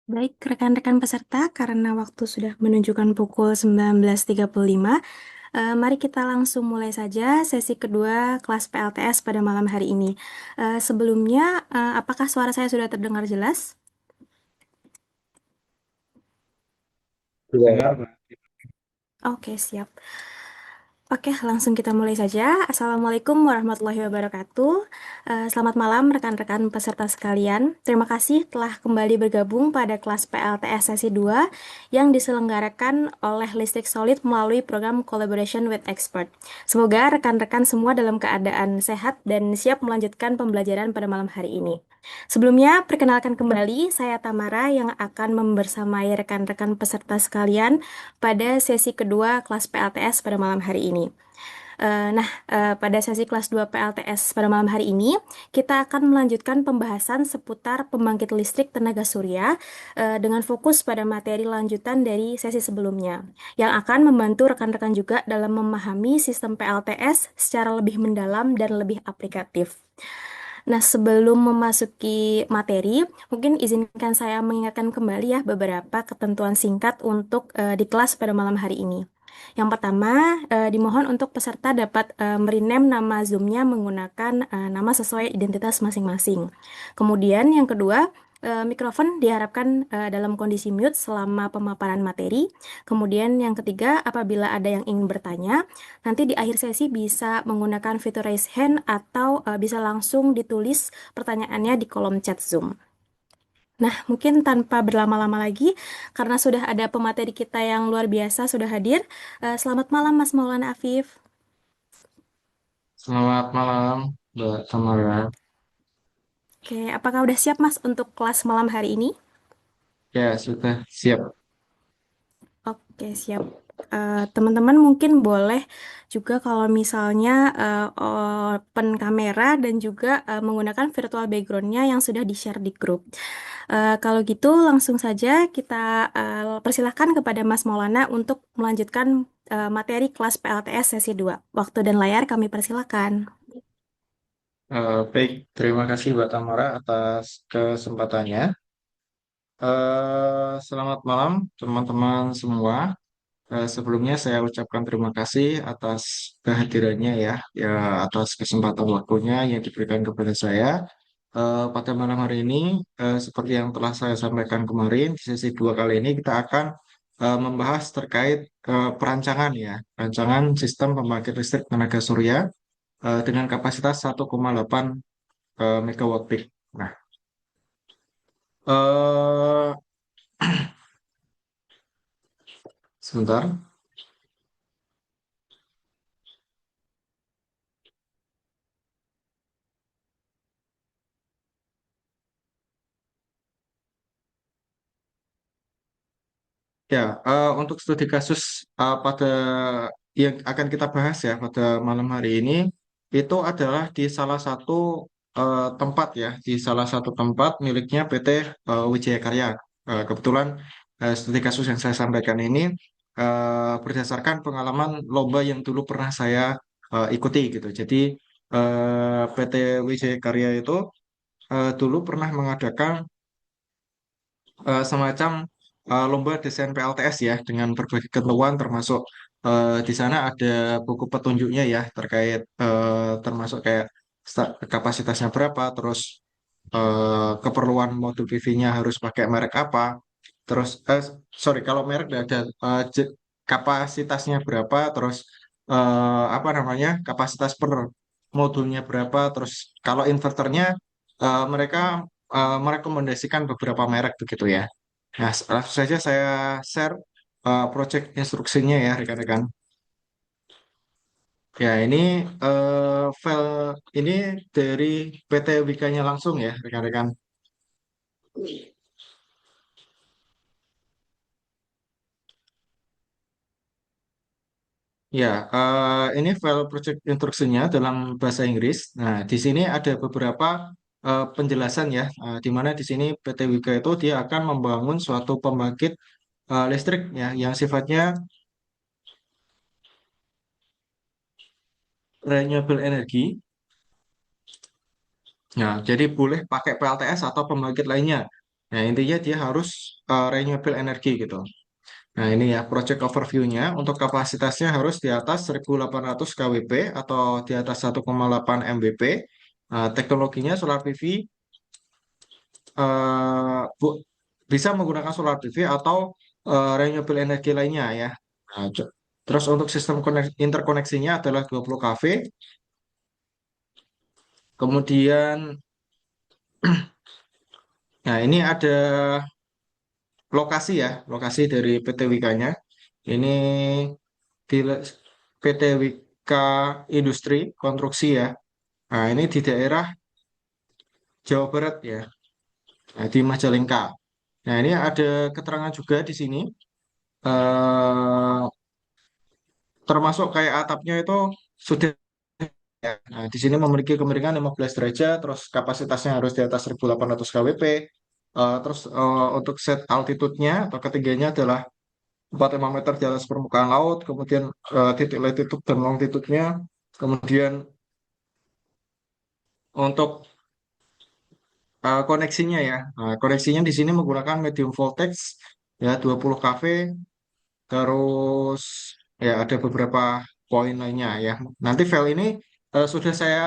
Baik, rekan-rekan peserta, karena waktu sudah menunjukkan pukul 19.35, mari kita langsung mulai saja sesi kedua kelas PLTS pada malam hari ini. Sebelumnya, apakah suara saya sudah terdengar jelas? Dengar, Pak. Oke, siap. Oke, langsung kita mulai saja. Assalamualaikum warahmatullahi wabarakatuh. Selamat malam rekan-rekan peserta sekalian. Terima kasih telah kembali bergabung pada kelas PLTS sesi 2 yang diselenggarakan oleh Listrik Solid melalui program Collaboration with Expert. Semoga rekan-rekan semua dalam keadaan sehat dan siap melanjutkan pembelajaran pada malam hari ini. Sebelumnya, perkenalkan kembali, saya Tamara yang akan membersamai rekan-rekan peserta sekalian pada sesi kedua kelas PLTS pada malam hari ini. Pada sesi kelas 2 PLTS pada malam hari ini, kita akan melanjutkan pembahasan seputar pembangkit listrik tenaga surya dengan fokus pada materi lanjutan dari sesi sebelumnya, yang akan membantu rekan-rekan juga dalam memahami sistem PLTS secara lebih mendalam dan lebih aplikatif. Nah, sebelum memasuki materi, mungkin izinkan saya mengingatkan kembali ya beberapa ketentuan singkat untuk di kelas pada malam hari ini. Yang pertama, dimohon untuk peserta dapat merename nama Zoom-nya menggunakan nama sesuai identitas masing-masing. Kemudian yang kedua, mikrofon diharapkan dalam kondisi mute selama pemaparan materi. Kemudian yang ketiga, apabila ada yang ingin bertanya, nanti di akhir sesi bisa menggunakan fitur raise hand atau bisa langsung ditulis pertanyaannya di kolom chat Zoom. Nah, mungkin tanpa berlama-lama lagi, karena sudah ada pemateri kita yang luar biasa sudah hadir. Selamat malam Mas Maulana Afif. Selamat malam, Mbak Tamara. Oke, apakah udah siap Mas untuk kelas malam hari ini? Ya, sudah siap. Oke, siap. Teman-teman mungkin boleh juga kalau misalnya open kamera dan juga menggunakan virtual background-nya yang sudah di-share di grup. Kalau gitu langsung saja kita persilahkan kepada Mas Maulana untuk melanjutkan materi kelas PLTS sesi 2. Waktu dan layar kami persilahkan. Baik, terima kasih Mbak Tamara atas kesempatannya. Selamat malam teman-teman semua. Sebelumnya saya ucapkan terima kasih atas kehadirannya ya atas kesempatan waktunya yang diberikan kepada saya. Pada malam hari ini, seperti yang telah saya sampaikan kemarin, di sesi dua kali ini kita akan membahas terkait perancangan perancangan sistem pembangkit listrik tenaga surya dengan kapasitas 1,8 megawatt peak. Nah, eh, sebentar. Ya, untuk studi kasus pada yang akan kita bahas ya pada malam hari ini itu adalah di salah satu tempat di salah satu tempat miliknya PT Wijaya Karya. Kebetulan studi kasus yang saya sampaikan ini berdasarkan pengalaman lomba yang dulu pernah saya ikuti gitu. Jadi PT Wijaya Karya itu dulu pernah mengadakan semacam lomba desain PLTS ya dengan berbagai ketentuan termasuk di sana ada buku petunjuknya ya terkait termasuk kayak kapasitasnya berapa, terus keperluan modul PV-nya harus pakai merek apa, terus sorry kalau merek nggak ada, kapasitasnya berapa, terus apa namanya kapasitas per modulnya berapa, terus kalau inverternya mereka merekomendasikan beberapa merek begitu ya. Nah, langsung saja saya share project instruksinya ya rekan-rekan. Ya, ini file ini dari PT Wika-nya langsung ya rekan-rekan. Ya, ini file project instruksinya dalam bahasa Inggris. Nah, di sini ada beberapa penjelasan di mana di sini PT Wika itu dia akan membangun suatu pembangkit listrik ya yang sifatnya renewable energy. Nah, jadi boleh pakai PLTS atau pembangkit lainnya. Nah, intinya dia harus renewable energy gitu. Nah, ini ya project overview-nya. Untuk kapasitasnya harus di atas 1800 kWp atau di atas 1,8 MBP. Teknologinya solar PV bisa menggunakan solar PV atau renewable energy lainnya ya. Nah, terus untuk sistem interkoneksinya adalah 20 kV. Kemudian, nah ini ada lokasi ya, lokasi dari PT Wika-nya. Ini di PT Wika Industri Konstruksi ya. Nah, ini di daerah Jawa Barat ya, nah, di Majalengka. Nah, ini ada keterangan juga di sini, eh, termasuk kayak atapnya itu sudah ya. Nah, di sini memiliki kemiringan 15 derajat, terus kapasitasnya harus di atas 1800 kWp. Terus untuk set altitude-nya atau ketinggiannya adalah 45 meter di atas permukaan laut, kemudian titik latitude dan longitude-nya. Kemudian untuk koneksinya ya, koneksinya di sini menggunakan medium voltage ya 20 kV, terus ya ada beberapa poin lainnya ya. Nanti file ini sudah saya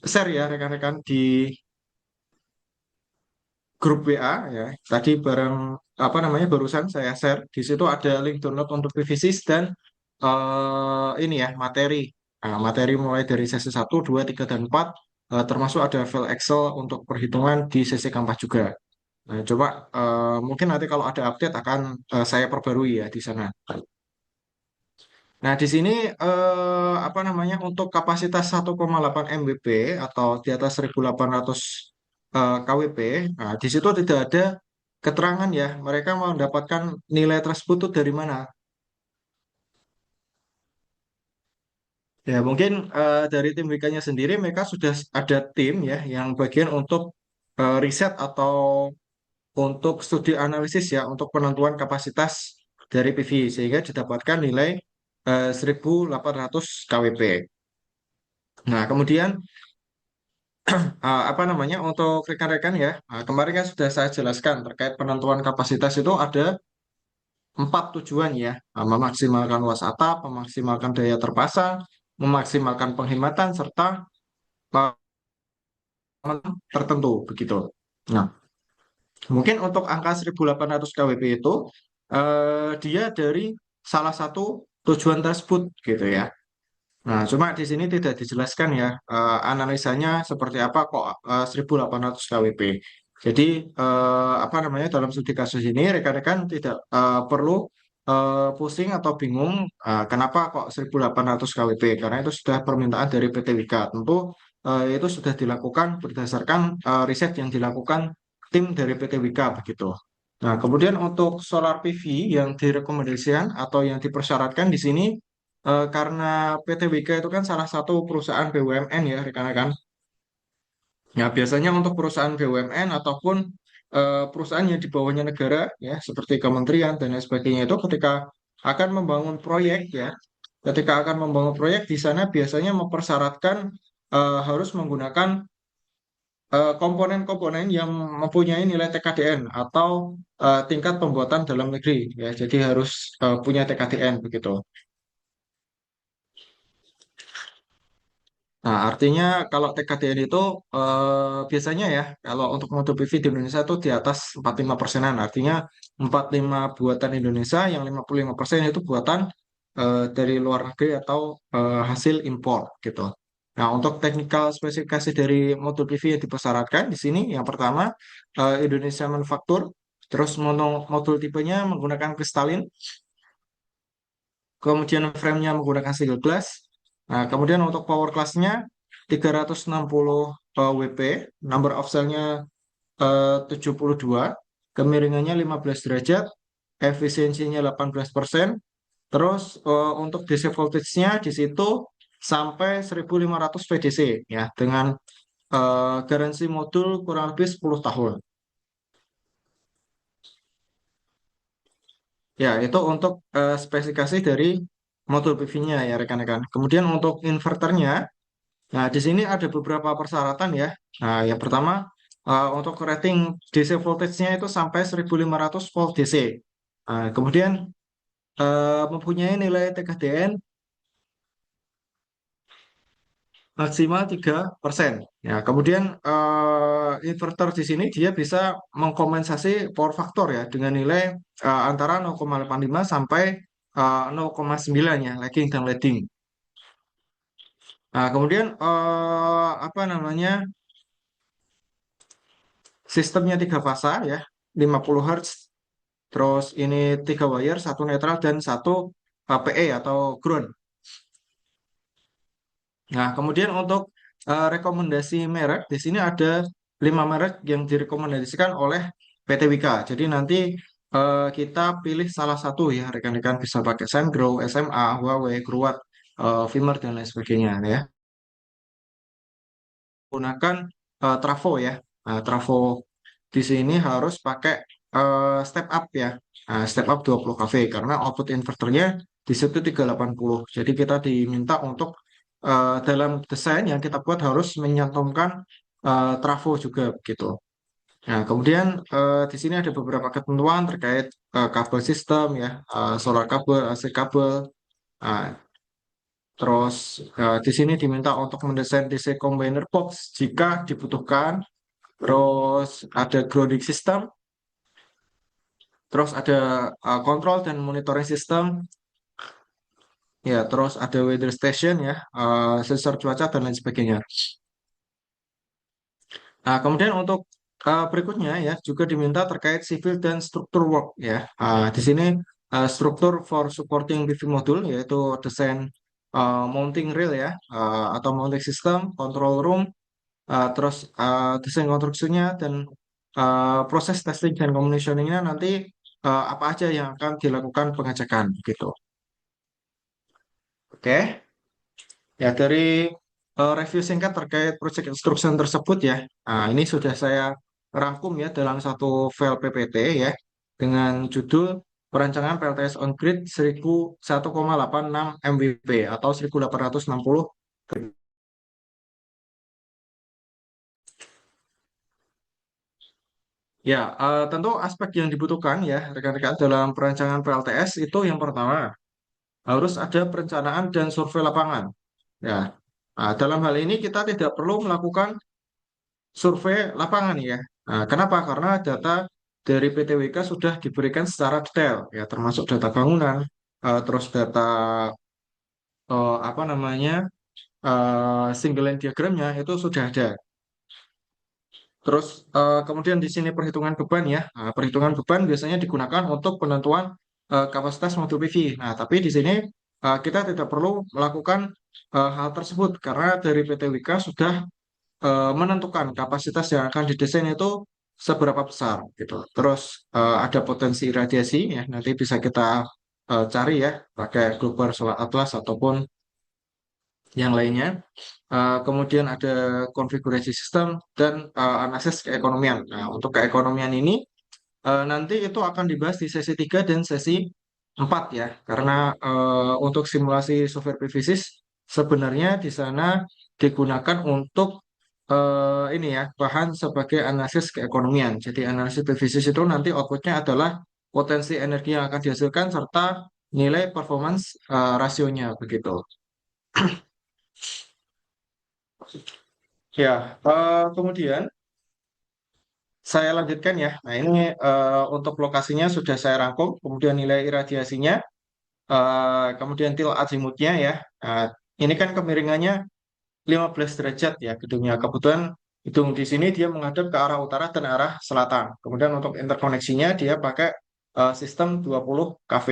share ya rekan-rekan di grup WA ya. Tadi bareng apa namanya barusan saya share. Di situ ada link download untuk PVSys dan ini ya materi. Nah, materi mulai dari sesi 1, 2, 3, dan 4, termasuk ada file Excel untuk perhitungan di sesi keempat juga. Nah, coba mungkin nanti kalau ada update akan saya perbarui ya di sana. Nah, di sini apa namanya untuk kapasitas 1,8 MBP atau di atas 1800 kWp, nah di situ tidak ada keterangan ya, mereka mendapatkan nilai tersebut tuh dari mana. Ya, mungkin dari tim WK-nya sendiri mereka sudah ada tim ya yang bagian untuk riset atau untuk studi analisis ya untuk penentuan kapasitas dari PV sehingga didapatkan nilai 1800 kWp. Nah, kemudian apa namanya untuk rekan-rekan ya, kemarin kan sudah saya jelaskan terkait penentuan kapasitas itu ada 4 tujuan ya. Memaksimalkan luas atap, memaksimalkan daya terpasang, memaksimalkan penghematan serta tertentu begitu. Nah, mungkin untuk angka 1800 kWp itu dia dari salah satu tujuan tersebut gitu ya. Nah, cuma di sini tidak dijelaskan ya analisanya seperti apa kok 1800 kWp. Jadi apa namanya dalam studi kasus ini rekan-rekan tidak perlu pusing atau bingung kenapa kok 1800 kWp karena itu sudah permintaan dari PT Wika. Tentu itu sudah dilakukan berdasarkan riset yang dilakukan tim dari PT Wika begitu. Nah, kemudian untuk solar PV yang direkomendasikan atau yang dipersyaratkan di sini karena PT Wika itu kan salah satu perusahaan BUMN ya rekan-rekan. Ya, biasanya untuk perusahaan BUMN ataupun perusahaan yang di bawahnya negara ya seperti kementerian dan lain sebagainya itu ketika akan membangun proyek ya, ketika akan membangun proyek di sana biasanya mempersyaratkan harus menggunakan komponen-komponen yang mempunyai nilai TKDN atau tingkat pembuatan dalam negeri ya. Jadi harus punya TKDN begitu. Nah, artinya kalau TKDN itu biasanya ya, kalau untuk motor PV di Indonesia itu di atas 45%-an. Artinya 45 buatan Indonesia, yang 55% itu buatan dari luar negeri atau hasil impor gitu. Nah, untuk technical spesifikasi dari motor PV yang dipersyaratkan di sini, yang pertama Indonesia Manufaktur, terus modul tipenya menggunakan kristalin, kemudian frame-nya menggunakan single glass. Nah, kemudian untuk power class-nya 360 WP, number of cell-nya 72, kemiringannya 15 derajat, efisiensinya 18%, terus untuk DC voltage-nya di situ sampai 1500 VDC ya dengan garansi modul kurang lebih 10 tahun. Ya, itu untuk spesifikasi dari modul PV-nya ya rekan-rekan. Kemudian untuk inverternya, nah di sini ada beberapa persyaratan ya. Nah, yang pertama Untuk rating DC voltage-nya itu sampai 1500 volt DC. Kemudian mempunyai nilai TKDN maksimal 3%. Ya, kemudian inverter di sini dia bisa mengkompensasi power factor ya dengan nilai antara 0,85 sampai 0,9 ya, lagging dan leading. Nah, kemudian apa namanya? Sistemnya tiga fasa ya, 50 Hz. Terus ini tiga wire, satu netral dan satu PE atau ground. Nah, kemudian untuk rekomendasi merek, di sini ada 5 merek yang direkomendasikan oleh PT Wika. Jadi nanti kita pilih salah satu ya, rekan-rekan bisa pakai Sungrow, SMA, Huawei, Gruwatt, Vimer, dan lain sebagainya ya. Gunakan trafo ya. Nah, trafo di sini harus pakai step up ya. Nah, step up 20 kV karena output inverternya di situ 380. Jadi kita diminta untuk dalam desain yang kita buat harus menyantumkan trafo juga gitu. Nah, kemudian di sini ada beberapa ketentuan terkait kabel sistem ya, solar kabel, AC kabel. Nah, terus di sini diminta untuk mendesain DC combiner box jika dibutuhkan. Terus ada grounding system, terus ada kontrol dan monitoring system, ya, terus ada weather station ya, sensor cuaca dan lain sebagainya. Nah, kemudian untuk berikutnya ya juga diminta terkait civil dan struktur work ya. Di sini struktur for supporting PV module yaitu desain mounting rail ya, atau mounting system, control room, terus desain konstruksinya dan proses testing dan commissioningnya nanti apa aja yang akan dilakukan pengecekan gitu. Oke, ya dari review singkat terkait project instruction tersebut ya. Nah, ini sudah saya rangkum ya dalam satu file PPT ya dengan judul perancangan PLTS on grid 1,86 MWP atau 1860. Ya, tentu aspek yang dibutuhkan ya rekan-rekan dalam perancangan PLTS itu yang pertama harus ada perencanaan dan survei lapangan. Ya, dalam hal ini kita tidak perlu melakukan survei lapangan ya. Kenapa? Karena data dari PTWK sudah diberikan secara detail ya, termasuk data bangunan, terus data apa namanya single line diagramnya itu sudah ada. Terus kemudian di sini perhitungan beban ya. Perhitungan beban biasanya digunakan untuk penentuan kapasitas modul PV. Nah, tapi di sini kita tidak perlu melakukan hal tersebut karena dari PT Wika sudah menentukan kapasitas yang akan didesain itu seberapa besar gitu. Terus ada potensi radiasi ya. Nanti bisa kita cari ya pakai Global Solar Atlas ataupun yang lainnya. Kemudian ada konfigurasi sistem dan analisis keekonomian. Nah, untuk keekonomian ini nanti itu akan dibahas di sesi 3 dan sesi 4 ya. Karena untuk simulasi software PVSys sebenarnya di sana digunakan untuk ini ya, bahan sebagai analisis keekonomian. Jadi analisis PVSys itu nanti outputnya adalah potensi energi yang akan dihasilkan serta nilai performance rasionya begitu. Ya, kemudian saya lanjutkan ya. Nah, ini untuk lokasinya sudah saya rangkum, kemudian nilai iradiasinya, kemudian til azimutnya ya. Nah, ini kan kemiringannya 15 derajat ya gedungnya. Kebetulan gedung di sini dia menghadap ke arah utara dan arah selatan. Kemudian untuk interkoneksinya dia pakai sistem 20 kV.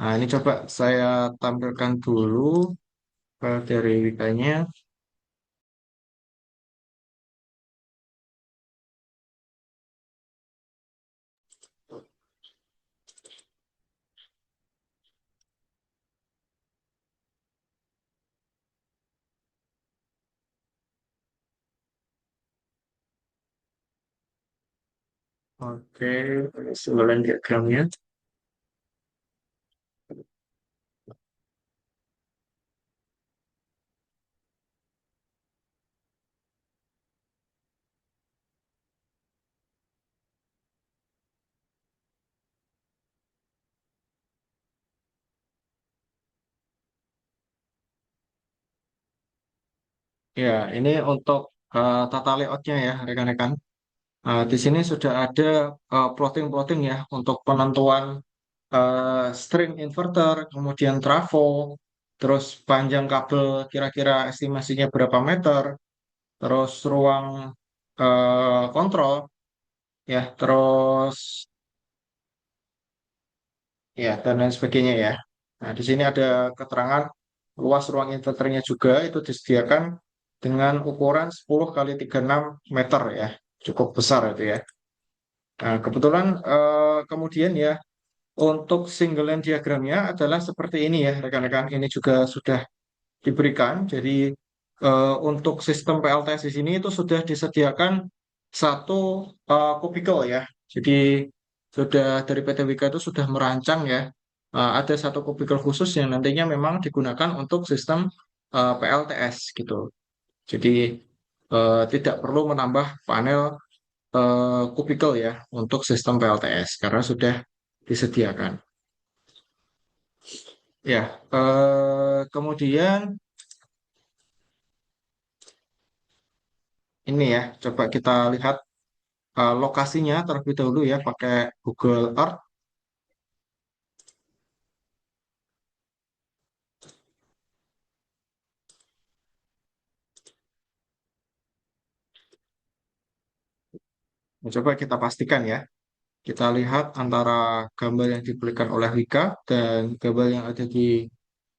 Nah, ini coba saya tampilkan dulu dari wikanya. Oke, ini sebelah diagramnya. Ya, ini untuk tata layoutnya ya, rekan-rekan. Di sini sudah ada plotting-plotting ya untuk penentuan string inverter, kemudian trafo, terus panjang kabel kira-kira estimasinya berapa meter, terus ruang kontrol ya, terus ya dan lain sebagainya ya. Nah, di sini ada keterangan luas ruang inverternya juga itu disediakan dengan ukuran 10 kali 36 meter ya, cukup besar itu ya. Nah, kebetulan kemudian ya untuk single line diagramnya adalah seperti ini ya rekan-rekan. Ini juga sudah diberikan. Jadi untuk sistem PLTS di sini itu sudah disediakan satu kubikel ya. Jadi sudah dari PT Wika itu sudah merancang ya. Ada satu kubikel khusus yang nantinya memang digunakan untuk sistem PLTS gitu. Jadi tidak perlu menambah panel kubikel ya untuk sistem PLTS karena sudah disediakan. Ya, kemudian ini ya, coba kita lihat lokasinya terlebih dahulu ya pakai Google Earth. Nah, coba kita pastikan ya. Kita lihat antara gambar yang diberikan oleh Wika dan gambar yang ada di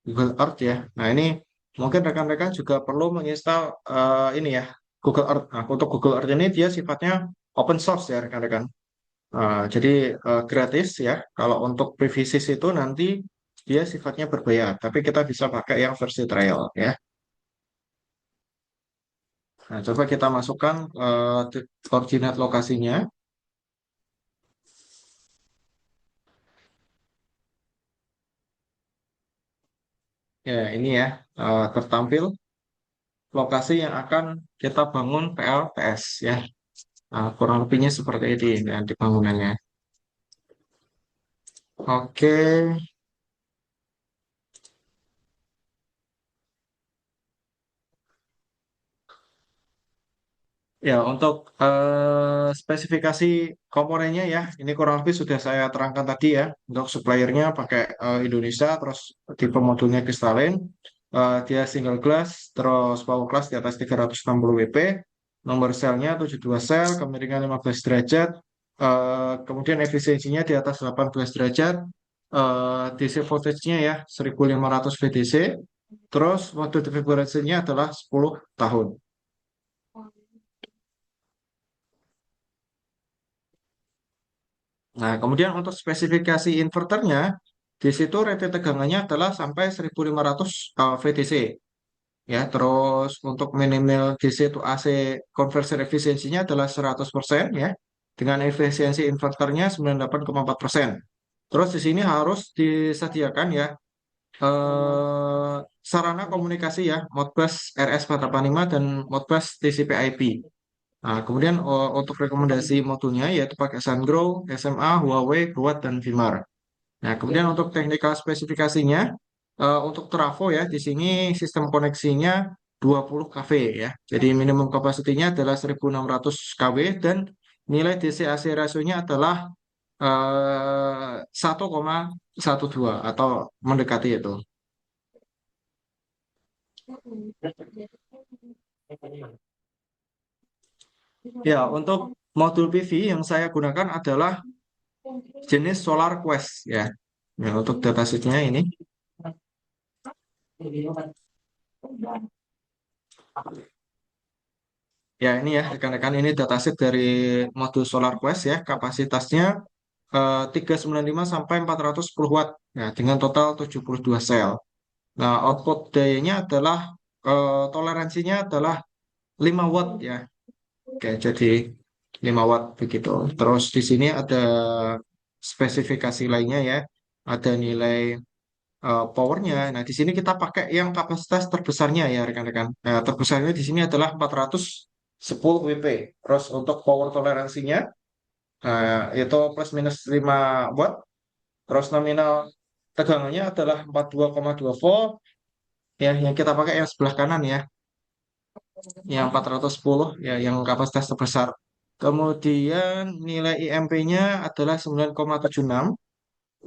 Google Earth ya. Nah, ini mungkin rekan-rekan juga perlu menginstal ini ya, Google Earth. Nah, untuk Google Earth ini dia sifatnya open source ya rekan-rekan. Jadi gratis ya. Kalau untuk Previsis itu nanti dia sifatnya berbayar, tapi kita bisa pakai yang versi trial ya. Nah, coba kita masukkan koordinat lokasinya. Ya, ini ya tertampil lokasi yang akan kita bangun PLTS ya. Nah, kurang lebihnya seperti ini nanti bangunannya. Oke, ya untuk spesifikasi komponennya ya, ini kurang lebih sudah saya terangkan tadi ya. Untuk suppliernya pakai Indonesia, terus tipe modulnya Crystalline, dia single glass, terus power class di atas 360 WP, nomor selnya 72 sel, kemiringan 15 derajat, kemudian efisiensinya di atas 18 derajat, DC voltage-nya ya 1500 VDC, terus waktu vibrasinya adalah 10 tahun. Nah, kemudian untuk spesifikasi inverternya, di situ rated tegangannya adalah sampai 1500 VDC. Ya, terus untuk minimal DC to AC conversion efisiensinya adalah 100% ya, dengan efisiensi inverternya 98,4%. Terus di sini harus disediakan ya eh, sarana komunikasi ya, Modbus RS485 dan Modbus TCP/IP. Nah, kemudian untuk rekomendasi modulnya yaitu pakai Sungrow, SMA, Huawei, Huawei, dan Vimar. Nah, kemudian untuk teknikal spesifikasinya, untuk trafo ya, di sini sistem koneksinya 20 kV ya. Jadi minimum kapasitinya adalah 1600 kW dan nilai DC-AC rasionya adalah 1,12 atau mendekati itu. Ya, untuk modul PV yang saya gunakan adalah jenis Solar Quest ya. Ya, untuk datasheetnya ini. Ya, ini ya rekan-rekan ini datasheet dari modul Solar Quest ya. Kapasitasnya 395 sampai 410 watt ya, dengan total 72 sel. Nah, output dayanya adalah toleransinya adalah 5 watt ya. Oke, jadi 5 watt begitu. Terus di sini ada spesifikasi lainnya ya. Ada nilai powernya. Nah, di sini kita pakai yang kapasitas terbesarnya ya rekan-rekan. Nah, terbesarnya di sini adalah 410 WP. Terus untuk power toleransinya itu plus minus 5 watt. Terus nominal tegangannya adalah 42,2 volt. Ya, yang kita pakai yang sebelah kanan ya. yang 410 ya, yang kapasitas terbesar. Kemudian nilai IMP-nya adalah 9,76,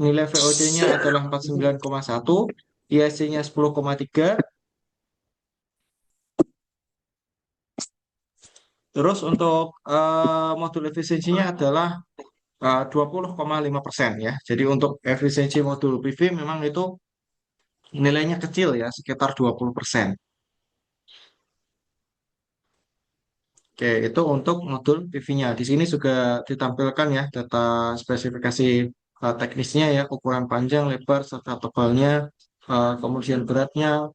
nilai VOC-nya adalah 49,1, ISC-nya 10,3. Terus untuk modul efisiensinya adalah 20,5% ya. Jadi untuk efisiensi modul PV memang itu nilainya kecil ya, sekitar 20%. Oke, itu untuk modul PV-nya. Di sini juga ditampilkan ya data spesifikasi teknisnya ya, ukuran panjang, lebar, serta tebalnya, kemudian beratnya,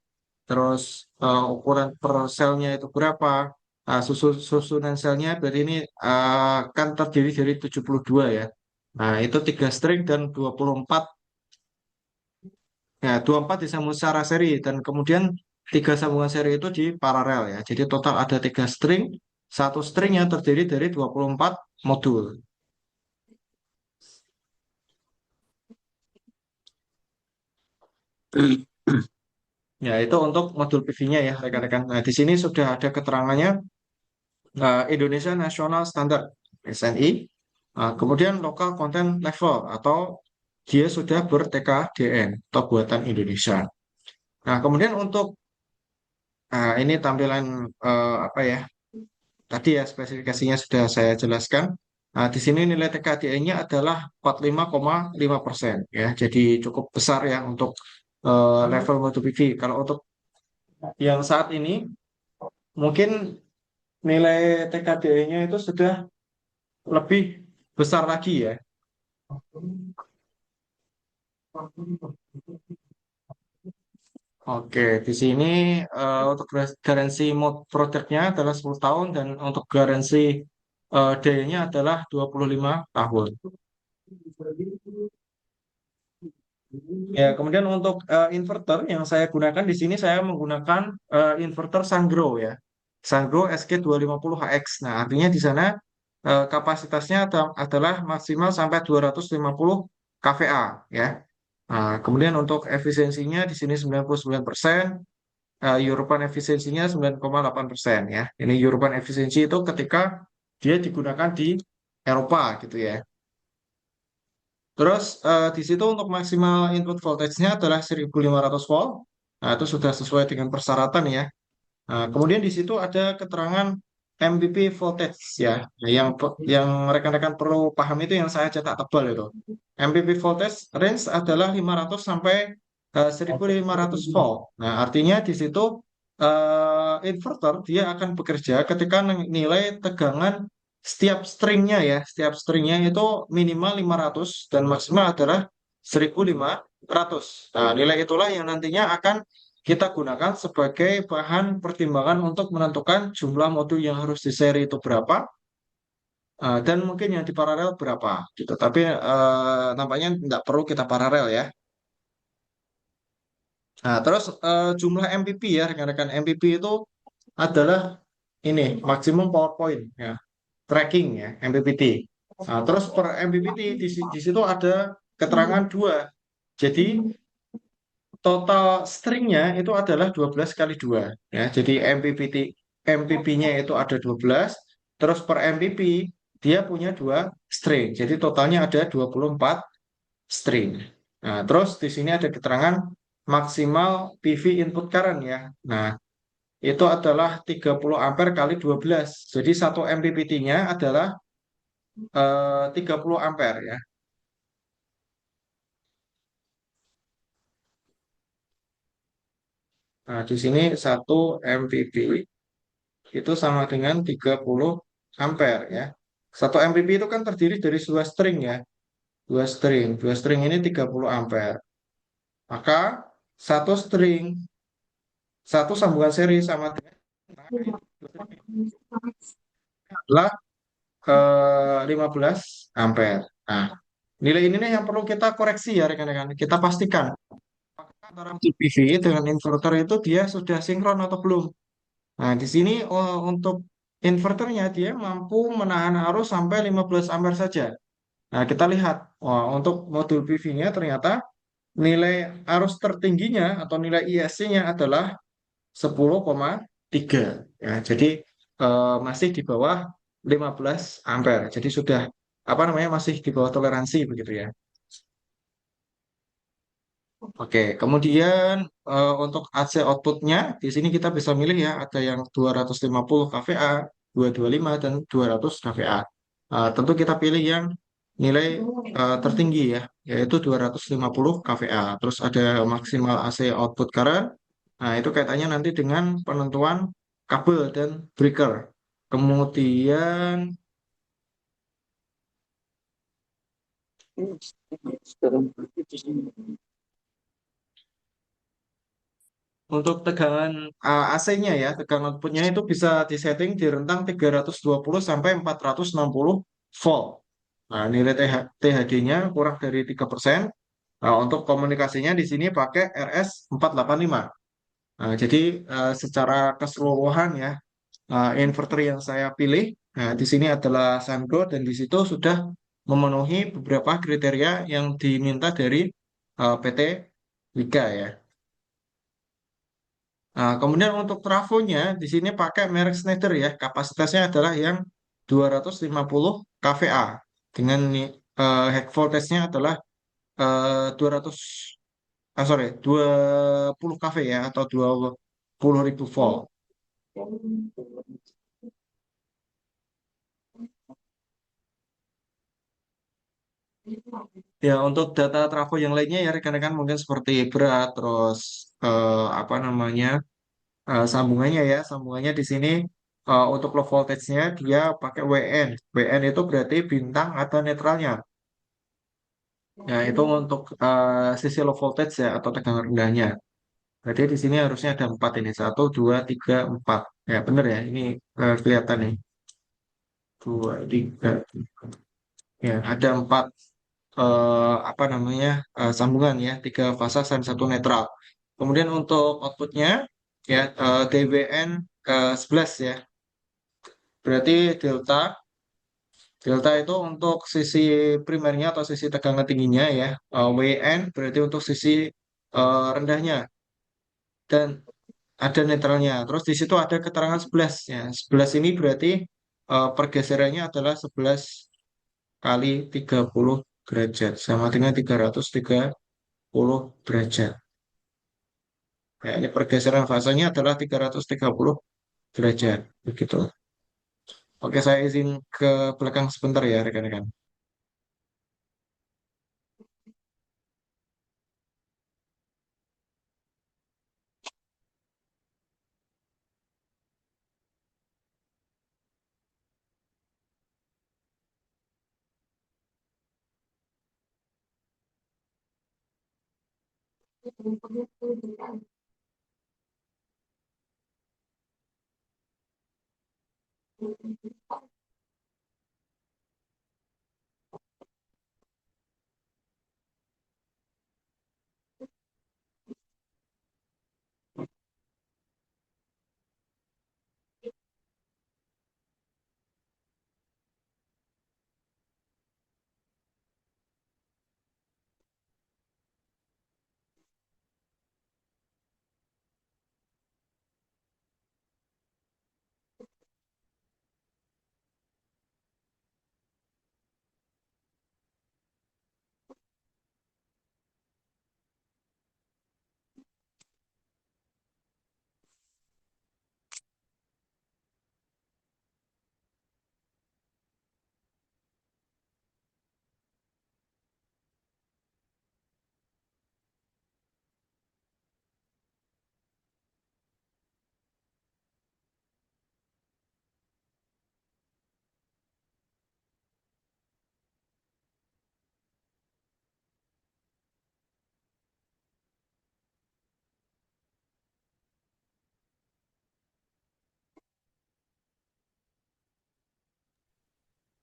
terus ukuran per selnya itu berapa, susunan selnya berarti ini kan terdiri dari 72 ya. Nah, itu 3 string dan 24. Ya, 24 disambung secara seri dan kemudian tiga sambungan seri itu di paralel ya. Jadi total ada 3 string, satu string yang terdiri dari 24 modul. Ya, itu untuk modul PV-nya ya, rekan-rekan. Nah, di sini sudah ada keterangannya, Indonesia National Standard SNI, kemudian Local Content Level atau dia sudah ber-TKDN atau buatan Indonesia. Nah, kemudian untuk ini tampilan apa ya? Tadi ya spesifikasinya sudah saya jelaskan. Nah, di sini nilai TKDN-nya adalah 45,5% ya. Jadi cukup besar ya untuk level MotoGP. Kalau untuk yang saat ini mungkin nilai TKDN-nya itu sudah lebih besar lagi ya. Oke, di sini untuk garansi mod produknya adalah 10 tahun dan untuk garansi D-nya adalah 25 tahun. Ya, kemudian untuk inverter yang saya gunakan di sini saya menggunakan inverter Sungrow ya. Sungrow SK250HX. Nah, artinya di sana kapasitasnya adalah maksimal sampai 250 kVA ya. Nah, kemudian untuk efisiensinya di sini 99%, European efisiensinya 9,8% ya. Ini European efisiensi itu ketika dia digunakan di Eropa gitu ya. Terus di situ untuk maksimal input voltage-nya adalah 1500 volt. Nah, itu sudah sesuai dengan persyaratan ya. Nah, kemudian di situ ada keterangan MPP voltage ya. Nah, yang rekan-rekan perlu paham itu yang saya cetak tebal itu. MPP voltage range adalah 500 sampai 1500 volt. Nah, artinya di situ inverter dia akan bekerja ketika nilai tegangan setiap stringnya itu minimal 500 dan maksimal adalah 1500. Nah, nilai itulah yang nantinya akan kita gunakan sebagai bahan pertimbangan untuk menentukan jumlah modul yang harus di seri itu berapa, dan mungkin yang di paralel berapa gitu. Tapi nampaknya tidak perlu kita paralel ya. Nah, terus jumlah MPP ya rekan-rekan, MPP itu adalah ini maksimum power point ya, tracking ya, MPPT. Nah, terus per MPPT di situ ada keterangan dua. Jadi total stringnya itu adalah 12 kali 2 ya. Jadi MPP-nya itu ada 12, terus per MPP dia punya dua string. Jadi totalnya ada 24 string. Nah, terus di sini ada keterangan maksimal PV input current ya. Nah, itu adalah 30 ampere kali 12. Jadi satu MPPT-nya adalah 30 ampere ya. Nah, di sini satu MPP itu sama dengan 30 ampere ya. Satu MPP itu kan terdiri dari dua string ya. Dua string ini 30 ampere. Maka satu string, satu sambungan seri sama dengan adalah 15 ampere. Nah, nilai ini nih yang perlu kita koreksi ya rekan-rekan. Kita pastikan antara PV dengan inverter itu dia sudah sinkron atau belum. Nah, di sini untuk inverternya dia mampu menahan arus sampai 15 ampere saja. Nah, kita lihat, untuk modul PV-nya ternyata nilai arus tertingginya atau nilai ISC-nya adalah 10,3. tiga. Ya, jadi masih di bawah 15 ampere. Jadi sudah apa namanya masih di bawah toleransi begitu ya. Oke, kemudian untuk AC outputnya di sini kita bisa milih ya ada yang 250 kVA, 225 dan 200 kVA. Tentu kita pilih yang nilai tertinggi ya, yaitu 250 kVA. Terus ada maksimal AC output current. Nah, itu kaitannya nanti dengan penentuan kabel dan breaker. Kemudian untuk tegangan AC-nya ya, tegangan outputnya itu bisa disetting di rentang 320 sampai 460 volt. Nah, nilai THD-nya kurang dari 3%. Nah, untuk komunikasinya di sini pakai RS485. Nah, jadi secara keseluruhan ya, inverter yang saya pilih, nah, di sini adalah Sungrow dan di situ sudah memenuhi beberapa kriteria yang diminta dari PT Wika ya. Nah, kemudian untuk trafonya di sini pakai merek Schneider ya. Kapasitasnya adalah yang 250 kVA dengan high voltage-nya adalah 200 sorry 20 kV ya atau 20.000 volt. Ya, untuk data trafo yang lainnya ya rekan-rekan mungkin seperti berat terus apa namanya sambungannya ya, sambungannya di sini untuk low voltage-nya dia pakai WN. WN itu berarti bintang atau netralnya. Ya, itu untuk sisi low voltage ya atau tegangan rendahnya. Berarti di sini harusnya ada empat ini. Satu, dua, tiga, empat. Ya, benar ya. Ini kelihatan nih. Dua, tiga. Ya, ada empat apa namanya sambungan ya. Tiga fasa dan satu netral. Kemudian untuk outputnya ya DWN 11 ya. Berarti delta delta itu untuk sisi primernya atau sisi tegangan tingginya ya. WN berarti untuk sisi rendahnya dan ada netralnya. Terus di situ ada keterangan 11 ya. 11 ini berarti pergeserannya adalah 11 kali 30 derajat sama dengan 330 derajat. Ya, ini pergeseran fasanya adalah 330 derajat. Begitu. Oke, saya izin ke belakang sebentar ya, rekan-rekan.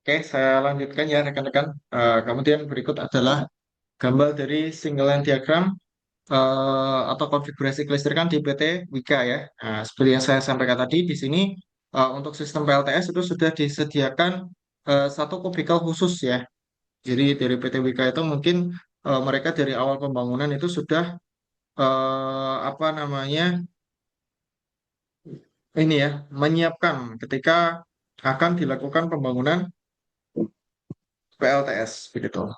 Oke, saya lanjutkan ya, rekan-rekan. Kemudian berikut adalah gambar dari single line diagram atau konfigurasi kelistrikan di PT Wika ya. Nah, seperti yang saya sampaikan tadi, di sini untuk sistem PLTS itu sudah disediakan satu kubikel khusus ya. Jadi dari PT Wika itu mungkin mereka dari awal pembangunan itu sudah apa namanya ini ya, menyiapkan ketika akan dilakukan pembangunan PLTS begitu.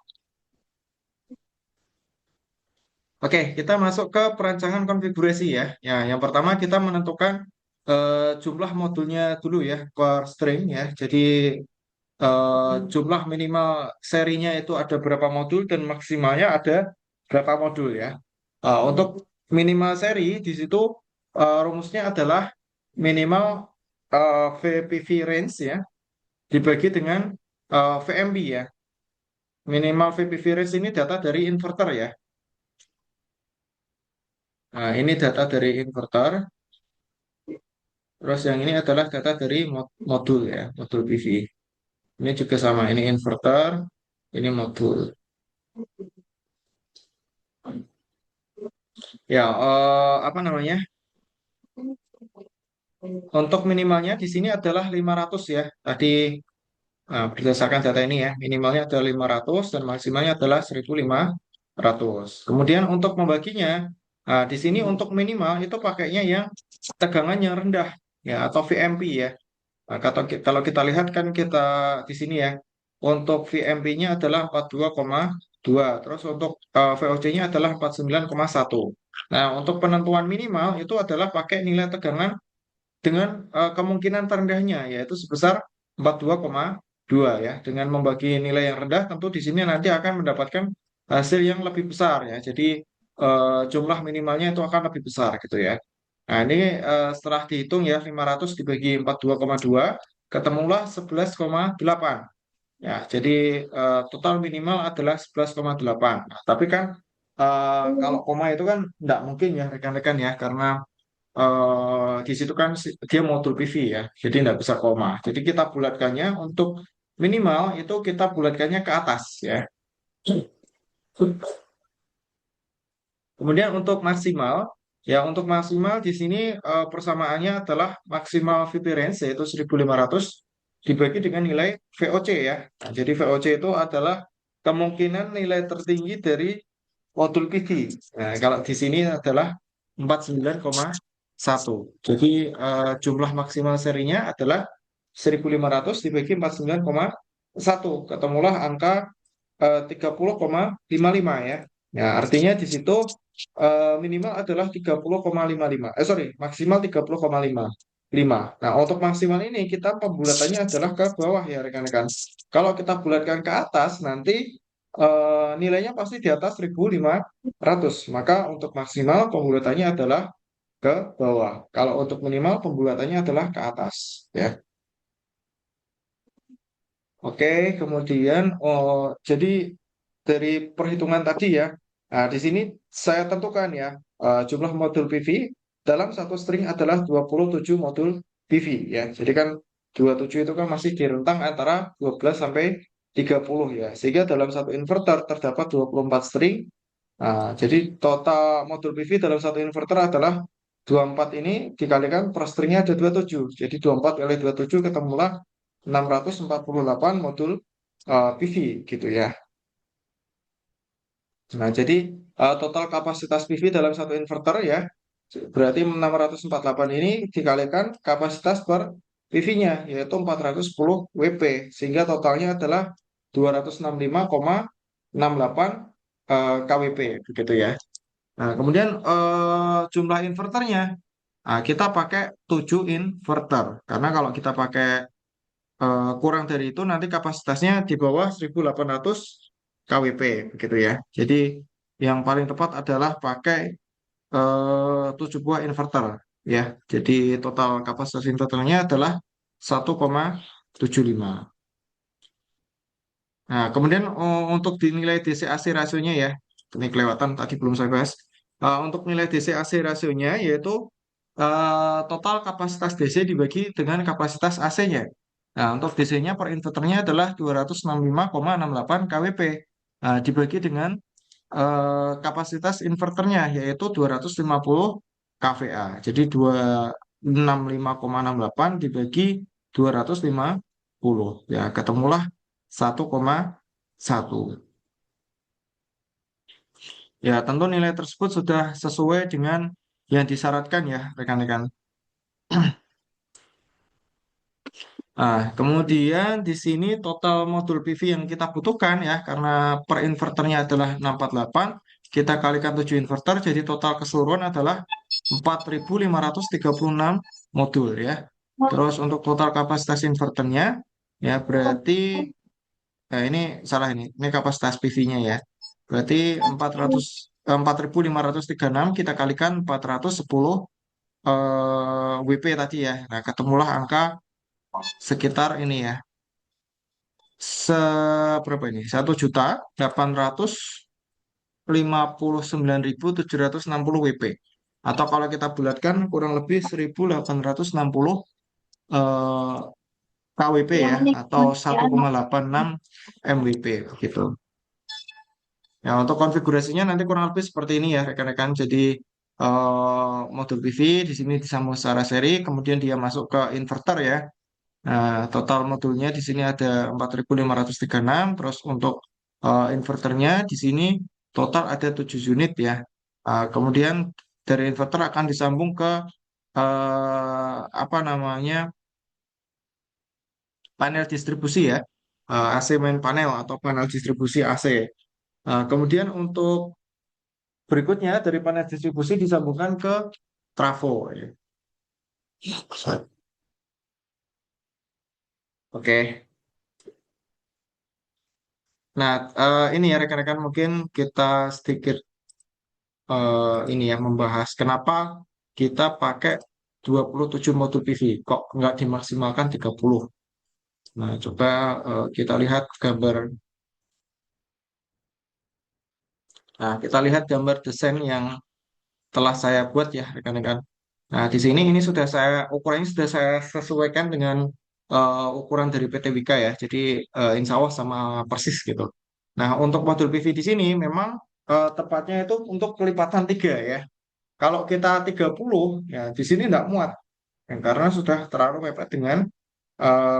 Oke, kita masuk ke perancangan konfigurasi ya. Ya, yang pertama kita menentukan jumlah modulnya dulu ya per string ya. Jadi jumlah minimal serinya itu ada berapa modul dan maksimalnya ada berapa modul ya. Untuk minimal seri di situ rumusnya adalah minimal VPV range ya dibagi dengan VMB ya. Minimal VPV range ini data dari inverter ya. Nah, ini data dari inverter. Terus yang ini adalah data dari modul ya, modul PV. Ini juga sama, ini inverter, ini modul. Ya, apa namanya? Untuk minimalnya di sini adalah 500 ya. Tadi berdasarkan data ini ya, minimalnya adalah 500 dan maksimalnya adalah 1.500. Kemudian untuk membaginya, di sini untuk minimal itu pakainya yang tegangan yang rendah ya atau VMP ya. Nah, kalau kita lihat kan kita di sini ya, untuk VMP-nya adalah 42,2, terus untuk VOC-nya adalah 49,1. Nah, untuk penentuan minimal itu adalah pakai nilai tegangan dengan kemungkinan terendahnya yaitu sebesar 42,2 ya. Dengan membagi nilai yang rendah tentu di sini nanti akan mendapatkan hasil yang lebih besar ya. Jadi jumlah minimalnya itu akan lebih besar gitu ya. Nah, ini setelah dihitung ya 500 dibagi 42,2 ketemulah 11,8. Ya, jadi total minimal adalah 11,8. Nah, tapi kan kalau koma itu kan tidak mungkin ya rekan-rekan ya karena di situ kan dia modul PV ya, jadi tidak bisa koma. Jadi kita bulatkannya untuk minimal itu kita bulatkannya ke atas ya. Kemudian untuk maksimal, ya untuk maksimal di sini persamaannya adalah maksimal VP range yaitu 1.500 dibagi dengan nilai VOC ya. Nah, jadi VOC itu adalah kemungkinan nilai tertinggi dari modul PV. Nah, kalau di sini adalah 49,1. Jadi jumlah maksimal serinya adalah 1.500 dibagi 49,1. Ketemulah angka 30,55 ya. Nah, artinya di situ minimal adalah 30,55. Sorry, maksimal 30,55. Nah, untuk maksimal ini kita pembulatannya adalah ke bawah ya rekan-rekan. Kalau kita bulatkan ke atas nanti nilainya pasti di atas 1.500. Maka untuk maksimal pembulatannya adalah ke bawah. Kalau untuk minimal pembulatannya adalah ke atas ya. Oke, kemudian jadi dari perhitungan tadi ya, nah di sini saya tentukan ya jumlah modul PV dalam satu string adalah 27 modul PV ya. Jadi kan 27 itu kan masih di rentang antara 12 sampai 30 ya. Sehingga dalam satu inverter terdapat 24 string. Nah, jadi total modul PV dalam satu inverter adalah 24 ini dikalikan per stringnya ada 27. Jadi 24 kali 27 ketemulah 648 modul PV gitu ya. Nah, jadi total kapasitas PV dalam satu inverter ya, berarti 648 ini dikalikan kapasitas per PV-nya, yaitu 410 WP, sehingga totalnya adalah 265,68 kWp, begitu ya. Nah, kemudian jumlah inverternya, nah, kita pakai 7 inverter, karena kalau kita pakai kurang dari itu nanti kapasitasnya di bawah 1.800 kWp begitu ya. Jadi yang paling tepat adalah pakai 7 buah inverter ya. Jadi total kapasitas inverternya adalah 1,75. Nah, kemudian untuk dinilai DC-AC rasionya ya, ini kelewatan tadi belum saya bahas. Untuk nilai DC-AC rasionya yaitu total kapasitas DC dibagi dengan kapasitas AC-nya. Nah, untuk DC-nya per inverternya adalah 265,68 kWp. Nah, dibagi dengan kapasitas inverternya yaitu 250 kVA. Jadi 265,68 dibagi 250 ya ketemulah 1,1. Ya, tentu nilai tersebut sudah sesuai dengan yang disyaratkan ya rekan-rekan. Nah, kemudian di sini total modul PV yang kita butuhkan ya, karena per inverternya adalah 648, kita kalikan 7 inverter, jadi total keseluruhan adalah 4.536 modul ya. Terus untuk total kapasitas inverternya, ya berarti, ini salah ini kapasitas PV-nya ya. Berarti 4.536 kita kalikan 410 WP tadi ya. Nah, ketemulah angka sekitar ini ya, seberapa ini? 1.859.760 WP. Atau kalau kita bulatkan kurang lebih 1.860 eh, KWP ya, atau 1,86 MWP gitu. Ya, untuk konfigurasinya nanti kurang lebih seperti ini ya rekan-rekan. Jadi modul PV di sini disambung secara seri, kemudian dia masuk ke inverter ya. Nah, total modulnya di sini ada 4.536. Terus untuk inverternya di sini total ada 7 unit ya. Kemudian dari inverter akan disambung ke apa namanya, panel distribusi ya, AC main panel atau panel distribusi AC. Kemudian untuk berikutnya dari panel distribusi disambungkan ke trafo ya. Oke. Nah, ini ya rekan-rekan, mungkin kita sedikit ini ya membahas kenapa kita pakai 27 modul PV, kok nggak dimaksimalkan 30. Nah, coba kita lihat gambar. Nah, kita lihat gambar desain yang telah saya buat ya rekan-rekan. Nah, di sini ini sudah saya ukurannya sudah saya sesuaikan dengan ukuran dari PT Wika ya. Jadi insya Allah sama persis gitu. Nah, untuk modul PV di sini memang tepatnya itu untuk kelipatan 3 ya. Kalau kita 30 ya di sini tidak muat. Ya, karena sudah terlalu mepet dengan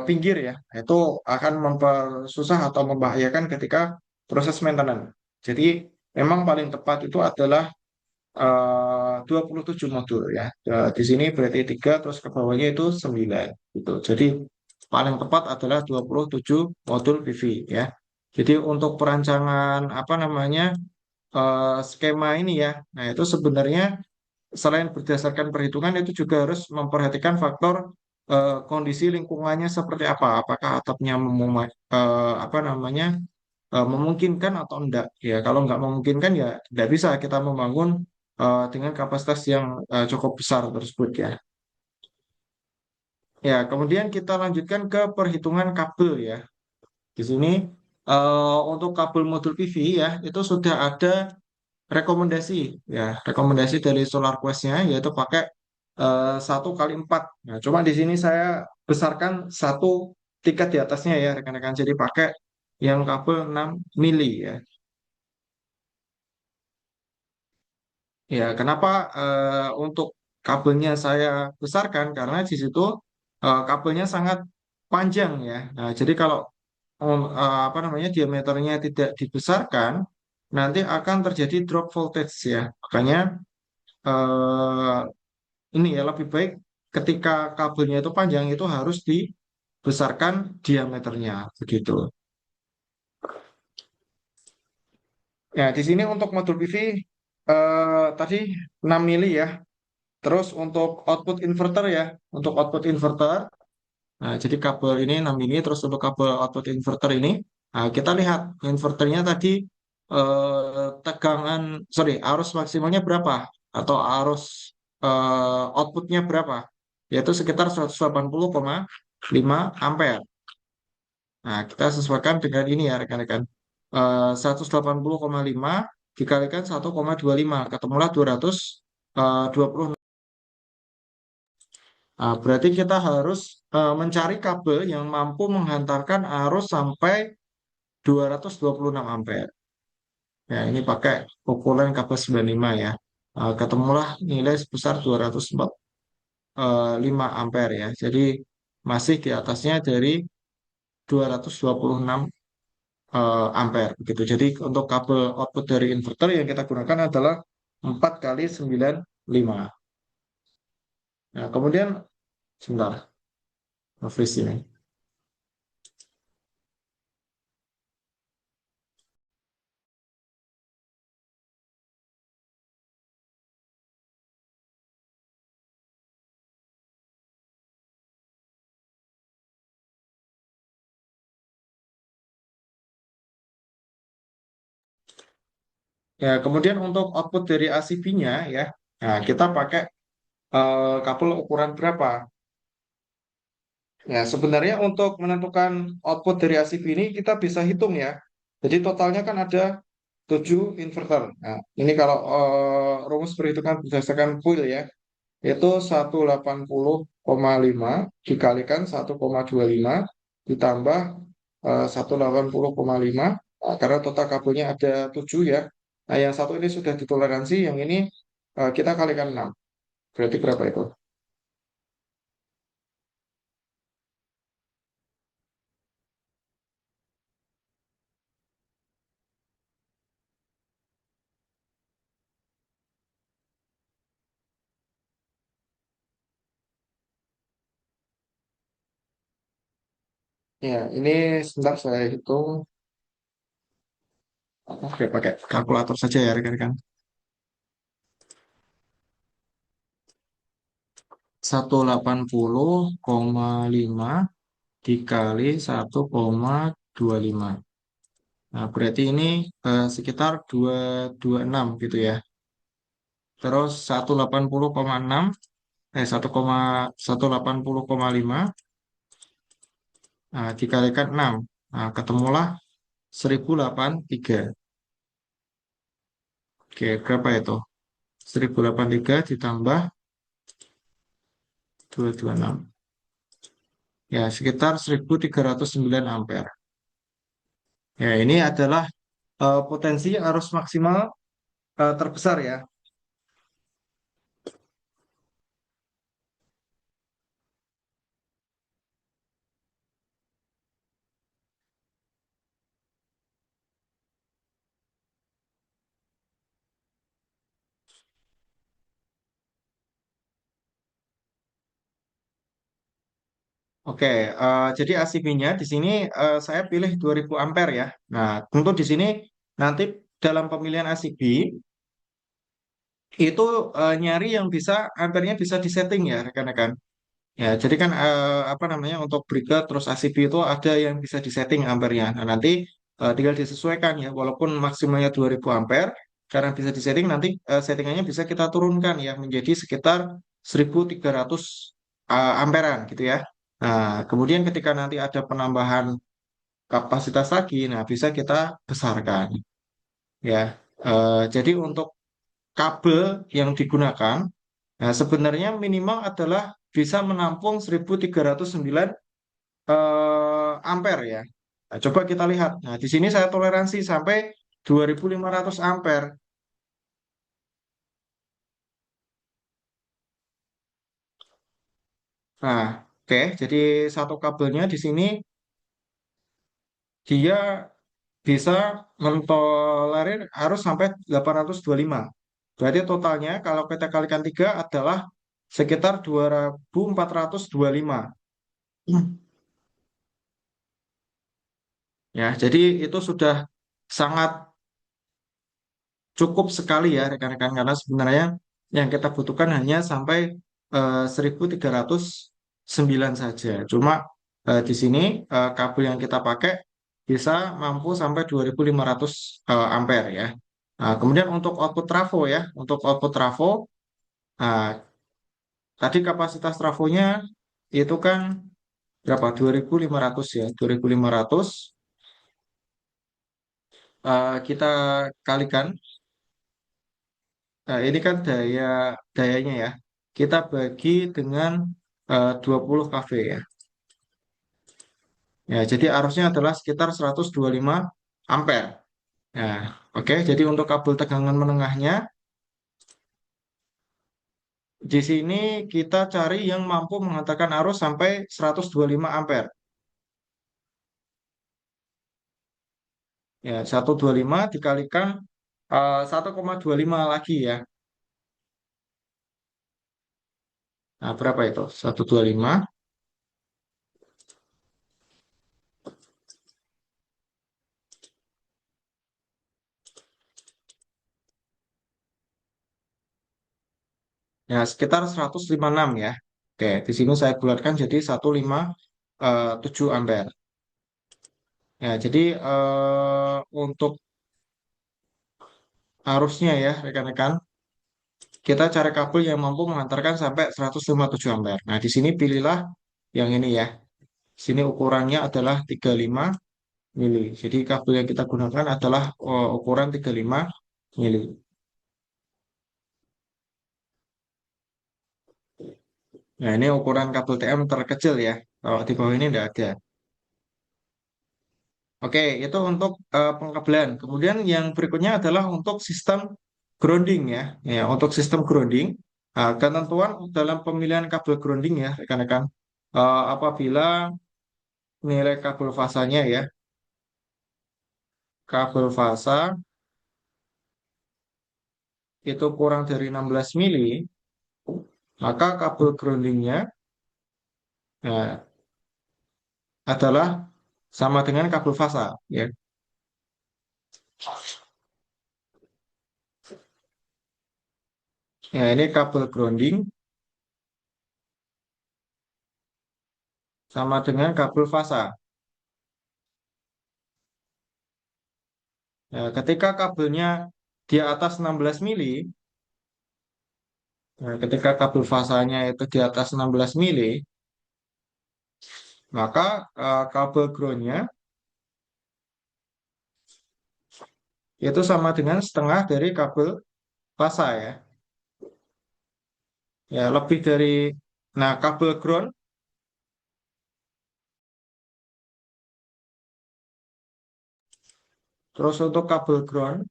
pinggir ya. Itu akan mempersusah atau membahayakan ketika proses maintenance. Jadi memang paling tepat itu adalah 27 modul ya. Di sini berarti 3 terus ke bawahnya itu 9 gitu. Jadi paling tepat adalah 27 modul PV ya. Jadi untuk perancangan apa namanya, skema ini ya. Nah, itu sebenarnya selain berdasarkan perhitungan itu juga harus memperhatikan faktor kondisi lingkungannya seperti apa. Apakah atapnya apa namanya, memungkinkan atau enggak ya. Kalau enggak memungkinkan ya tidak bisa kita membangun dengan kapasitas yang cukup besar tersebut ya. Ya, kemudian kita lanjutkan ke perhitungan kabel ya. Di sini untuk kabel modul PV ya itu sudah ada rekomendasi ya, rekomendasi dari Solar Quest-nya yaitu pakai 1 kali 4. Nah, cuma di sini saya besarkan satu tingkat di atasnya ya rekan-rekan. Jadi pakai yang kabel 6 mili ya. Ya, kenapa untuk kabelnya saya besarkan? Karena di situ kabelnya sangat panjang ya. Nah, jadi kalau apa namanya, diameternya tidak dibesarkan, nanti akan terjadi drop voltage ya. Makanya eh, ini ya lebih baik ketika kabelnya itu panjang itu harus dibesarkan diameternya begitu. Ya, di sini untuk modul PV tadi 6 mili ya. Terus untuk output inverter ya, untuk output inverter, nah jadi kabel ini 6 mili, terus untuk kabel output inverter ini, nah kita lihat inverternya tadi tegangan, sorry, arus maksimalnya berapa, atau arus outputnya berapa, yaitu sekitar 180,5 ampere. Nah, kita sesuaikan dengan ini ya rekan-rekan. 180,5 dikalikan 1,25, ketemulah 226. Nah, berarti kita harus mencari kabel yang mampu menghantarkan arus sampai 226 ampere. Ya, ini pakai ukuran kabel 95 ya. Ketemulah nilai sebesar 245 ampere ya. Jadi masih di atasnya dari 226 ampere gitu. Jadi untuk kabel output dari inverter yang kita gunakan adalah 4 kali 95. Nah, kemudian sebentar, freeze ini. Ya, kemudian untuk output dari ACB-nya ya, nah kita pakai kabel ukuran berapa? Ya, sebenarnya untuk menentukan output dari ACB ini kita bisa hitung ya. Jadi totalnya kan ada 7 inverter. Nah, ini kalau rumus perhitungan berdasarkan kuil ya, itu 180,5 dikalikan 1,25 ditambah 180,5. Nah, karena total kabelnya ada 7 ya. Nah, yang satu ini sudah ditoleransi, yang ini kita kalikan 6. Berarti berapa itu? Ya, ini sebentar saya hitung. Oke, pakai kalkulator saja ya rekan-rekan. 180,5 dikali 1,25. Nah, berarti ini sekitar 226 gitu ya. Terus 180,6 1,180,5 dikalikan 6. Nah, ketemulah 1083. Oke, berapa itu? 1083 ditambah 226. Ya, sekitar 1309 ampere. Ya, ini adalah potensi arus maksimal terbesar ya. Oke, jadi ACB-nya di sini saya pilih 2000 ampere ya. Nah, tentu di sini nanti dalam pemilihan ACB itu nyari yang bisa ampernya bisa disetting ya rekan-rekan. Ya, jadi kan apa namanya untuk breaker terus ACB itu ada yang bisa disetting ampernya. Nah, nanti tinggal disesuaikan ya, walaupun maksimalnya 2000 ampere, karena bisa disetting nanti settingannya bisa kita turunkan ya menjadi sekitar 1300 amperan gitu ya. Nah, kemudian ketika nanti ada penambahan kapasitas lagi, nah bisa kita besarkan ya. Jadi untuk kabel yang digunakan, nah sebenarnya minimal adalah bisa menampung 1309 ampere ya. Nah, coba kita lihat. Nah, di sini saya toleransi sampai 2500 ampere. Nah, oke, jadi satu kabelnya di sini dia bisa mentolerir arus sampai 825. Berarti totalnya kalau kita kalikan 3 adalah sekitar 2425. Ya, jadi itu sudah sangat cukup sekali ya rekan-rekan karena sebenarnya yang kita butuhkan hanya sampai 1309 saja. Cuma di sini kabel yang kita pakai bisa mampu sampai 2500 ampere ya. Nah, kemudian untuk output trafo ya, untuk output trafo, nah, tadi kapasitas trafonya itu kan berapa? 2500 ya, 2500 kita kalikan. Nah, ini kan dayanya ya. Kita bagi dengan 20 kV ya. Ya, jadi arusnya adalah sekitar 125 ampere. Nah, oke. Jadi untuk kabel tegangan menengahnya di sini kita cari yang mampu menghantarkan arus sampai 125 ampere. Ya, 125 dikalikan 1,25 lagi ya. Nah, berapa itu? 125. Ya, sekitar 156 ya. Oke, di sini saya bulatkan jadi 157 ampere. Ya, jadi untuk arusnya ya rekan-rekan, kita cari kabel yang mampu mengantarkan sampai 157 ampere. Nah, di sini pilihlah yang ini ya. Sini ukurannya adalah 35 mili. Jadi kabel yang kita gunakan adalah ukuran 35 mili. Nah, ini ukuran kabel TM terkecil ya. Kalau di bawah ini tidak ada. Oke, itu untuk pengkabelan. Kemudian yang berikutnya adalah untuk sistem grounding ya. Ya, untuk sistem grounding, ketentuan dalam pemilihan kabel grounding ya, rekan-rekan. Apabila nilai kabel fasanya ya, kabel fasa itu kurang dari 16 mili, maka kabel groundingnya nah, adalah sama dengan kabel fasa ya. Ya, ini kabel grounding sama dengan kabel fasa. Ya, ketika kabelnya di atas 16 mili, nah, ketika kabel fasanya itu di atas 16 mili, maka kabel groundnya itu sama dengan setengah dari kabel fasa ya. Ya, lebih dari, nah kabel ground, terus untuk kabel ground,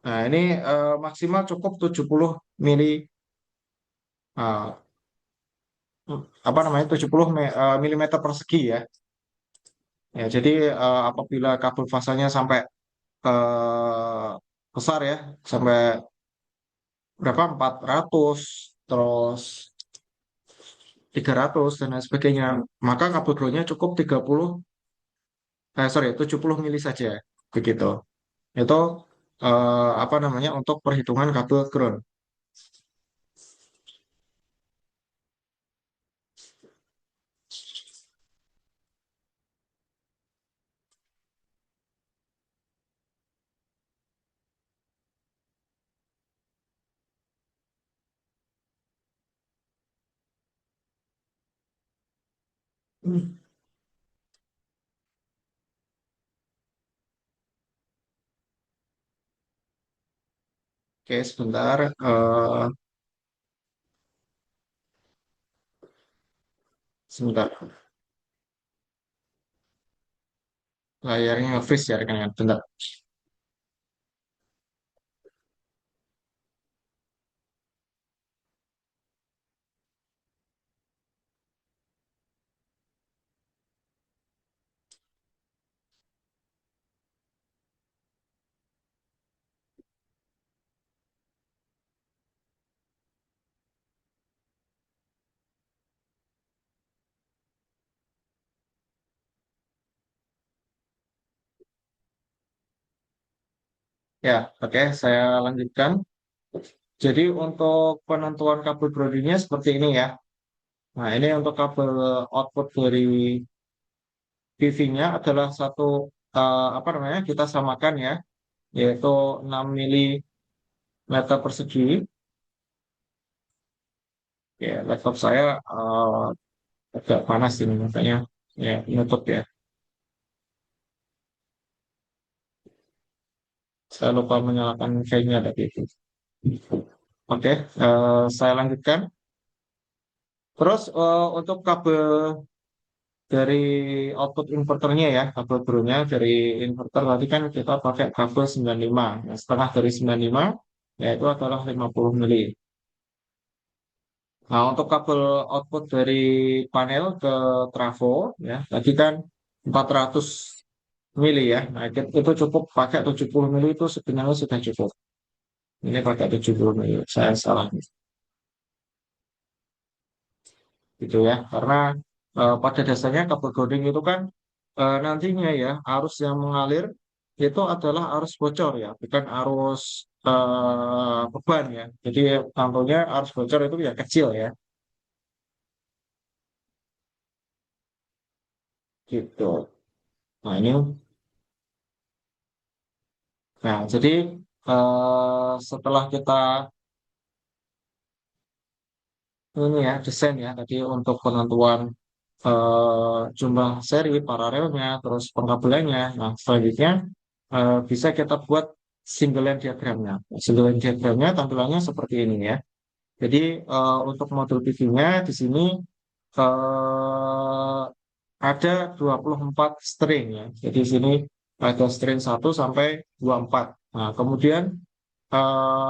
nah ini maksimal cukup 70 mili, uh, apa namanya, 70 milimeter persegi ya. Ya, jadi apabila kabel fasanya sampai besar ya, sampai berapa 400 terus 300 dan lain sebagainya, maka kabel groundnya cukup 30 sorry 70 mili saja begitu. Itu apa namanya untuk perhitungan kabel ground. Oke, sebentar. Sebentar. Layarnya nge-freeze ya rekan-rekan. Bentar. Ya, oke, saya lanjutkan. Jadi untuk penentuan kabel groundingnya seperti ini ya. Nah, ini untuk kabel output dari PV-nya adalah satu apa namanya? Kita samakan ya, yaitu 6 milimeter persegi. Ya, laptop saya agak panas ini makanya ya menutup ya. Saya lupa menyalakan fan-nya tadi itu. Oke, saya lanjutkan. Terus untuk kabel dari output inverternya ya, kabel groundnya dari inverter tadi kan kita pakai kabel 95. Nah, setengah dari 95 yaitu adalah 50 mili. Nah, untuk kabel output dari panel ke trafo ya, tadi kan 400 mili ya. Nah, itu cukup pakai 70 mili itu sebenarnya sudah cukup. Ini pakai 70 mili, saya salah gitu ya. Karena pada dasarnya kabel grounding itu kan nantinya ya arus yang mengalir itu adalah arus bocor ya, bukan arus beban ya. Jadi contohnya arus bocor itu ya kecil ya, gitu. Nah ini Nah, jadi setelah kita ini ya desain ya tadi untuk penentuan jumlah seri paralelnya, terus pengkabelannya. Nah, selanjutnya bisa kita buat single line diagramnya. Single line diagramnya tampilannya seperti ini ya. Jadi untuk modul PV-nya di sini eh, ada 24 string ya. Jadi di sini ada string 1 sampai 24. Nah, kemudian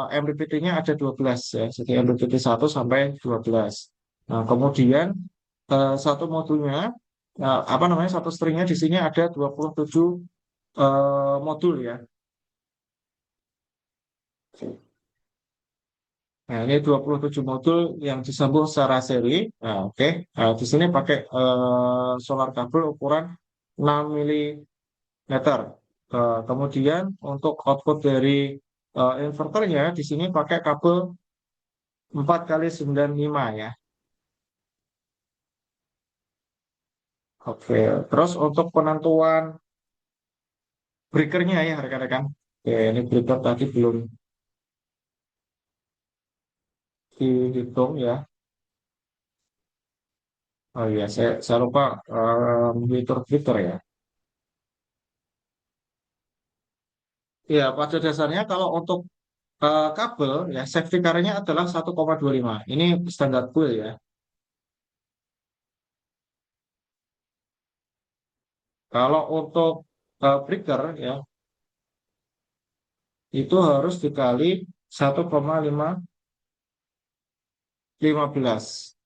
MPPT-nya ada 12 ya. Jadi MPPT 1 sampai 12. Nah, kemudian satu modulnya apa namanya satu stringnya di sini ada 27 modul ya. Nah, ini 27 modul yang disambung secara seri. Nah, oke. Nah, di sini pakai solar kabel ukuran 6 mm. Kemudian untuk output dari inverternya di sini pakai kabel 4 kali 95 ya. Oke. Terus untuk penentuan breakernya ya rekan-rekan. Oke, ini breaker tadi belum dihitung ya. Oh iya, saya lupa monitor breaker ya. Ya, pada dasarnya kalau untuk kabel ya safety car-nya adalah 1,25. Ini standar build ya. Kalau untuk breaker ya itu harus dikali 1,15.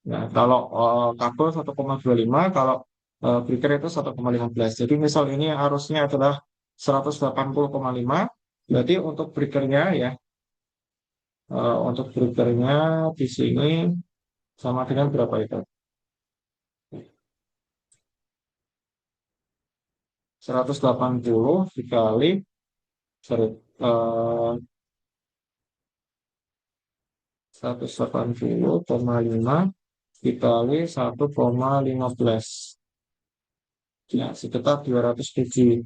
Nah, kalau kabel 1,25, kalau breaker itu 1,15. Jadi misal ini arusnya adalah 180,5, berarti untuk breakernya ya, untuk breakernya di sini sama dengan berapa itu? 180 dikali sorry, eh, 180,5 dikali 1,15. Ya, sekitar 207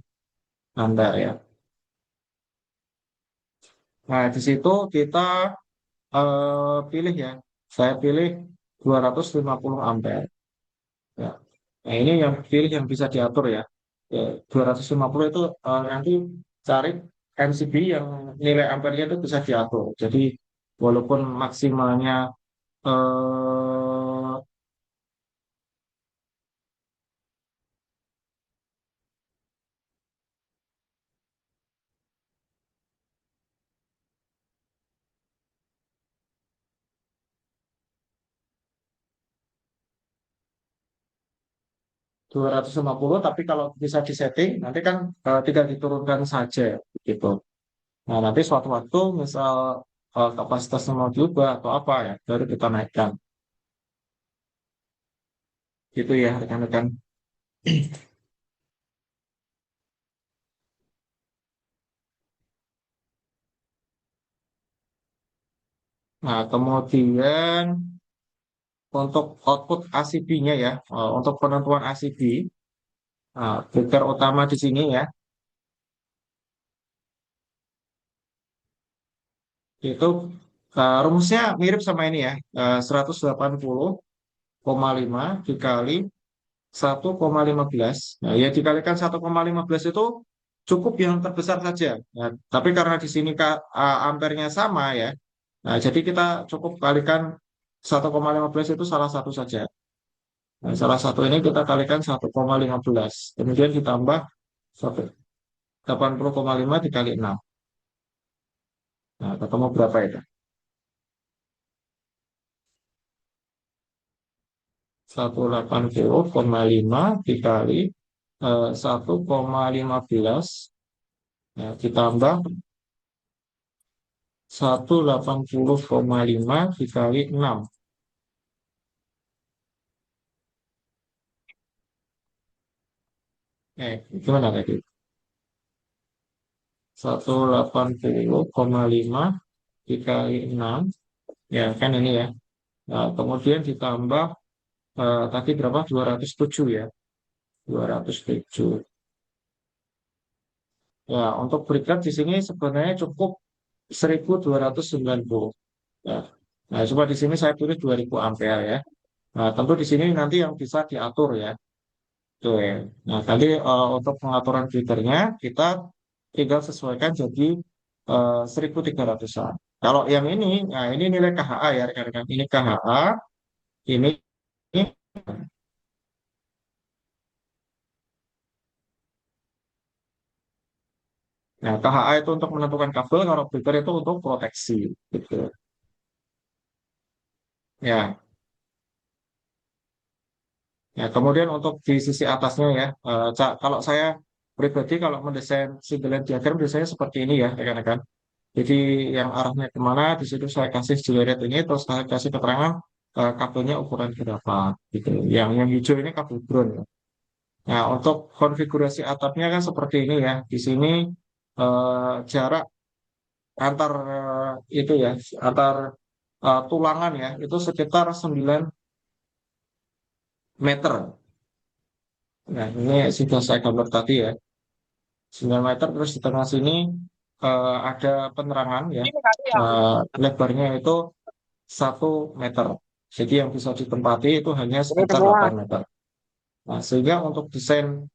ampere ya. Nah, di situ kita pilih ya. Saya pilih 250 ampere. Ya. Nah, ini yang pilih yang bisa diatur ya. Ya, 250 itu nanti cari MCB yang nilai ampernya itu bisa diatur. Jadi walaupun maksimalnya eh, 250, tapi kalau bisa disetting nanti kan tinggal diturunkan saja gitu. Nah, nanti suatu waktu misal kapasitasnya mau diubah atau apa ya, baru kita naikkan. Gitu ya, rekan-rekan. Nah, kemudian untuk output ACB-nya ya, untuk penentuan ACB, breaker utama di sini ya, itu rumusnya mirip sama ini ya, 180,5 dikali 1,15. Nah, ya dikalikan 1,15 itu cukup yang terbesar saja. Nah, tapi karena di sini ampernya sama ya, nah jadi kita cukup kalikan 1,15 itu salah satu saja. Nah, salah satu ini kita kalikan 1,15. Kemudian ditambah 80,5 dikali 6. Nah, ketemu berapa itu? 180,5 dikali 1,15. Nah, ditambah 180,5 dikali 6. Gimana tadi? 180,5 dikali 6. Ya, kan ini ya. Nah, kemudian ditambah tadi berapa? 207 ya. 207. Ya, untuk breaker di sini sebenarnya cukup 1290. Ya. Nah, coba di sini saya pilih 2000 ampere ya. Nah, tentu di sini nanti yang bisa diatur ya. Tuh ya. Nah, tadi untuk pengaturan filternya kita tinggal sesuaikan jadi 1300-an. Kalau yang ini, nah ini nilai KHA ya rekan-rekan. Ini KHA, ini. Nah, KHA itu untuk menentukan kabel, kalau filter itu untuk proteksi gitu. Ya, ya, kemudian untuk di sisi atasnya ya, kalau saya pribadi kalau mendesain single line diagram biasanya seperti ini ya, rekan-rekan. Jadi yang arahnya kemana, di situ saya kasih jeweret ini, terus saya kasih keterangan kabelnya ukuran berapa, gitu. Yang hijau ini kabel ground ya. Nah, untuk konfigurasi atapnya kan seperti ini ya. Di sini jarak antar itu ya, antar tulangan ya, itu sekitar 9 meter. Nah, ini sudah saya gambar tadi ya. 9 meter, terus di tengah sini ada penerangan ya. Lebarnya itu 1 meter. Jadi yang bisa ditempati itu hanya Ini sekitar semua. 8 meter. Nah, sehingga untuk desain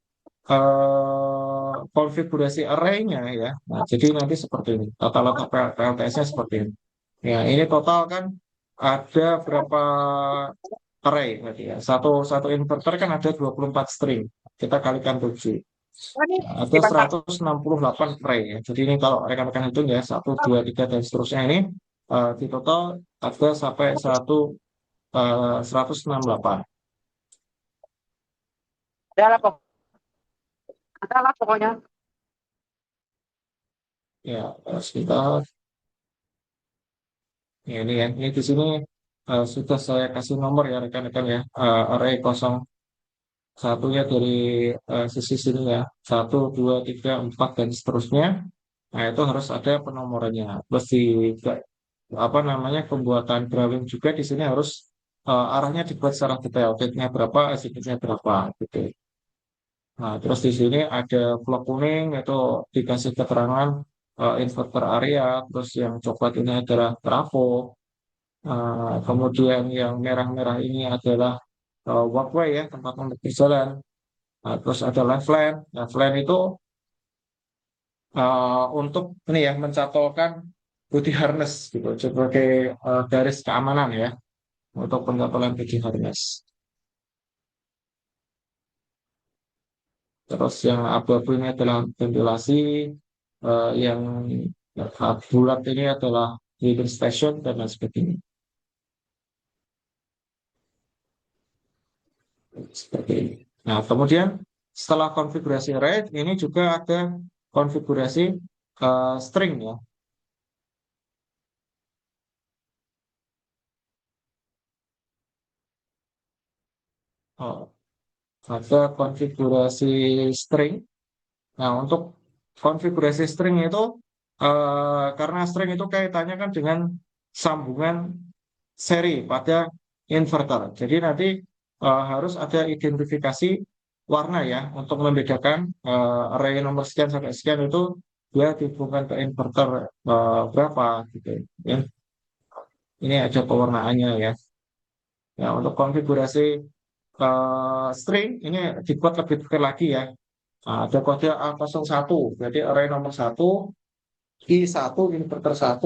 konfigurasi array-nya ya. Nah, jadi nanti seperti ini. Tata letak PLTS-nya seperti ini. Ya, ini total kan ada berapa array berarti ya. Satu satu inverter kan ada 24 string. Kita kalikan 7. Ini Ada dipasang. 168 array ya. Jadi ini kalau rekan-rekan hitung ya, 1, 2, 3 dan seterusnya ini di total ada sampai 168. Ada lah pokoknya. Ada lah pokoknya. Ya, sekitar ya, ini ya. Ini di sini sudah saya kasih nomor ya rekan-rekan ya. Array 01-nya dari sisi sini ya. 1, 2, 3, 4 dan seterusnya. Nah, itu harus ada penomorannya. Plus di apa namanya pembuatan drawing juga di sini harus arahnya dibuat secara detail. Pitnya berapa, SIP-nya berapa gitu. Nah, terus di sini ada blok kuning itu dikasih keterangan inverter area, terus yang coklat ini adalah trafo. Kemudian yang merah-merah ini adalah walkway ya, tempat untuk berjalan. Nah, terus ada left lane. Left lane itu untuk ini ya mencatolkan body harness gitu sebagai garis keamanan ya untuk pencatolan body harness. Terus yang abu-abu ini adalah ventilasi, yang bulat ini adalah heating station dan lain sebagainya. Seperti ini. Nah, kemudian setelah konfigurasi RAID, ini juga ada konfigurasi string ya. Oh, ada konfigurasi string. Nah, untuk konfigurasi string itu, karena string itu kaitannya kan dengan sambungan seri pada inverter. Jadi nanti harus ada identifikasi warna ya untuk membedakan array nomor sekian sampai sekian itu dia dihubungkan ke inverter berapa gitu ya. Ini ada pewarnaannya ya. Ya, untuk konfigurasi string ini dibuat lebih detail lagi ya. Nah, ada kode A01, berarti array nomor 1, I1, inverter 1,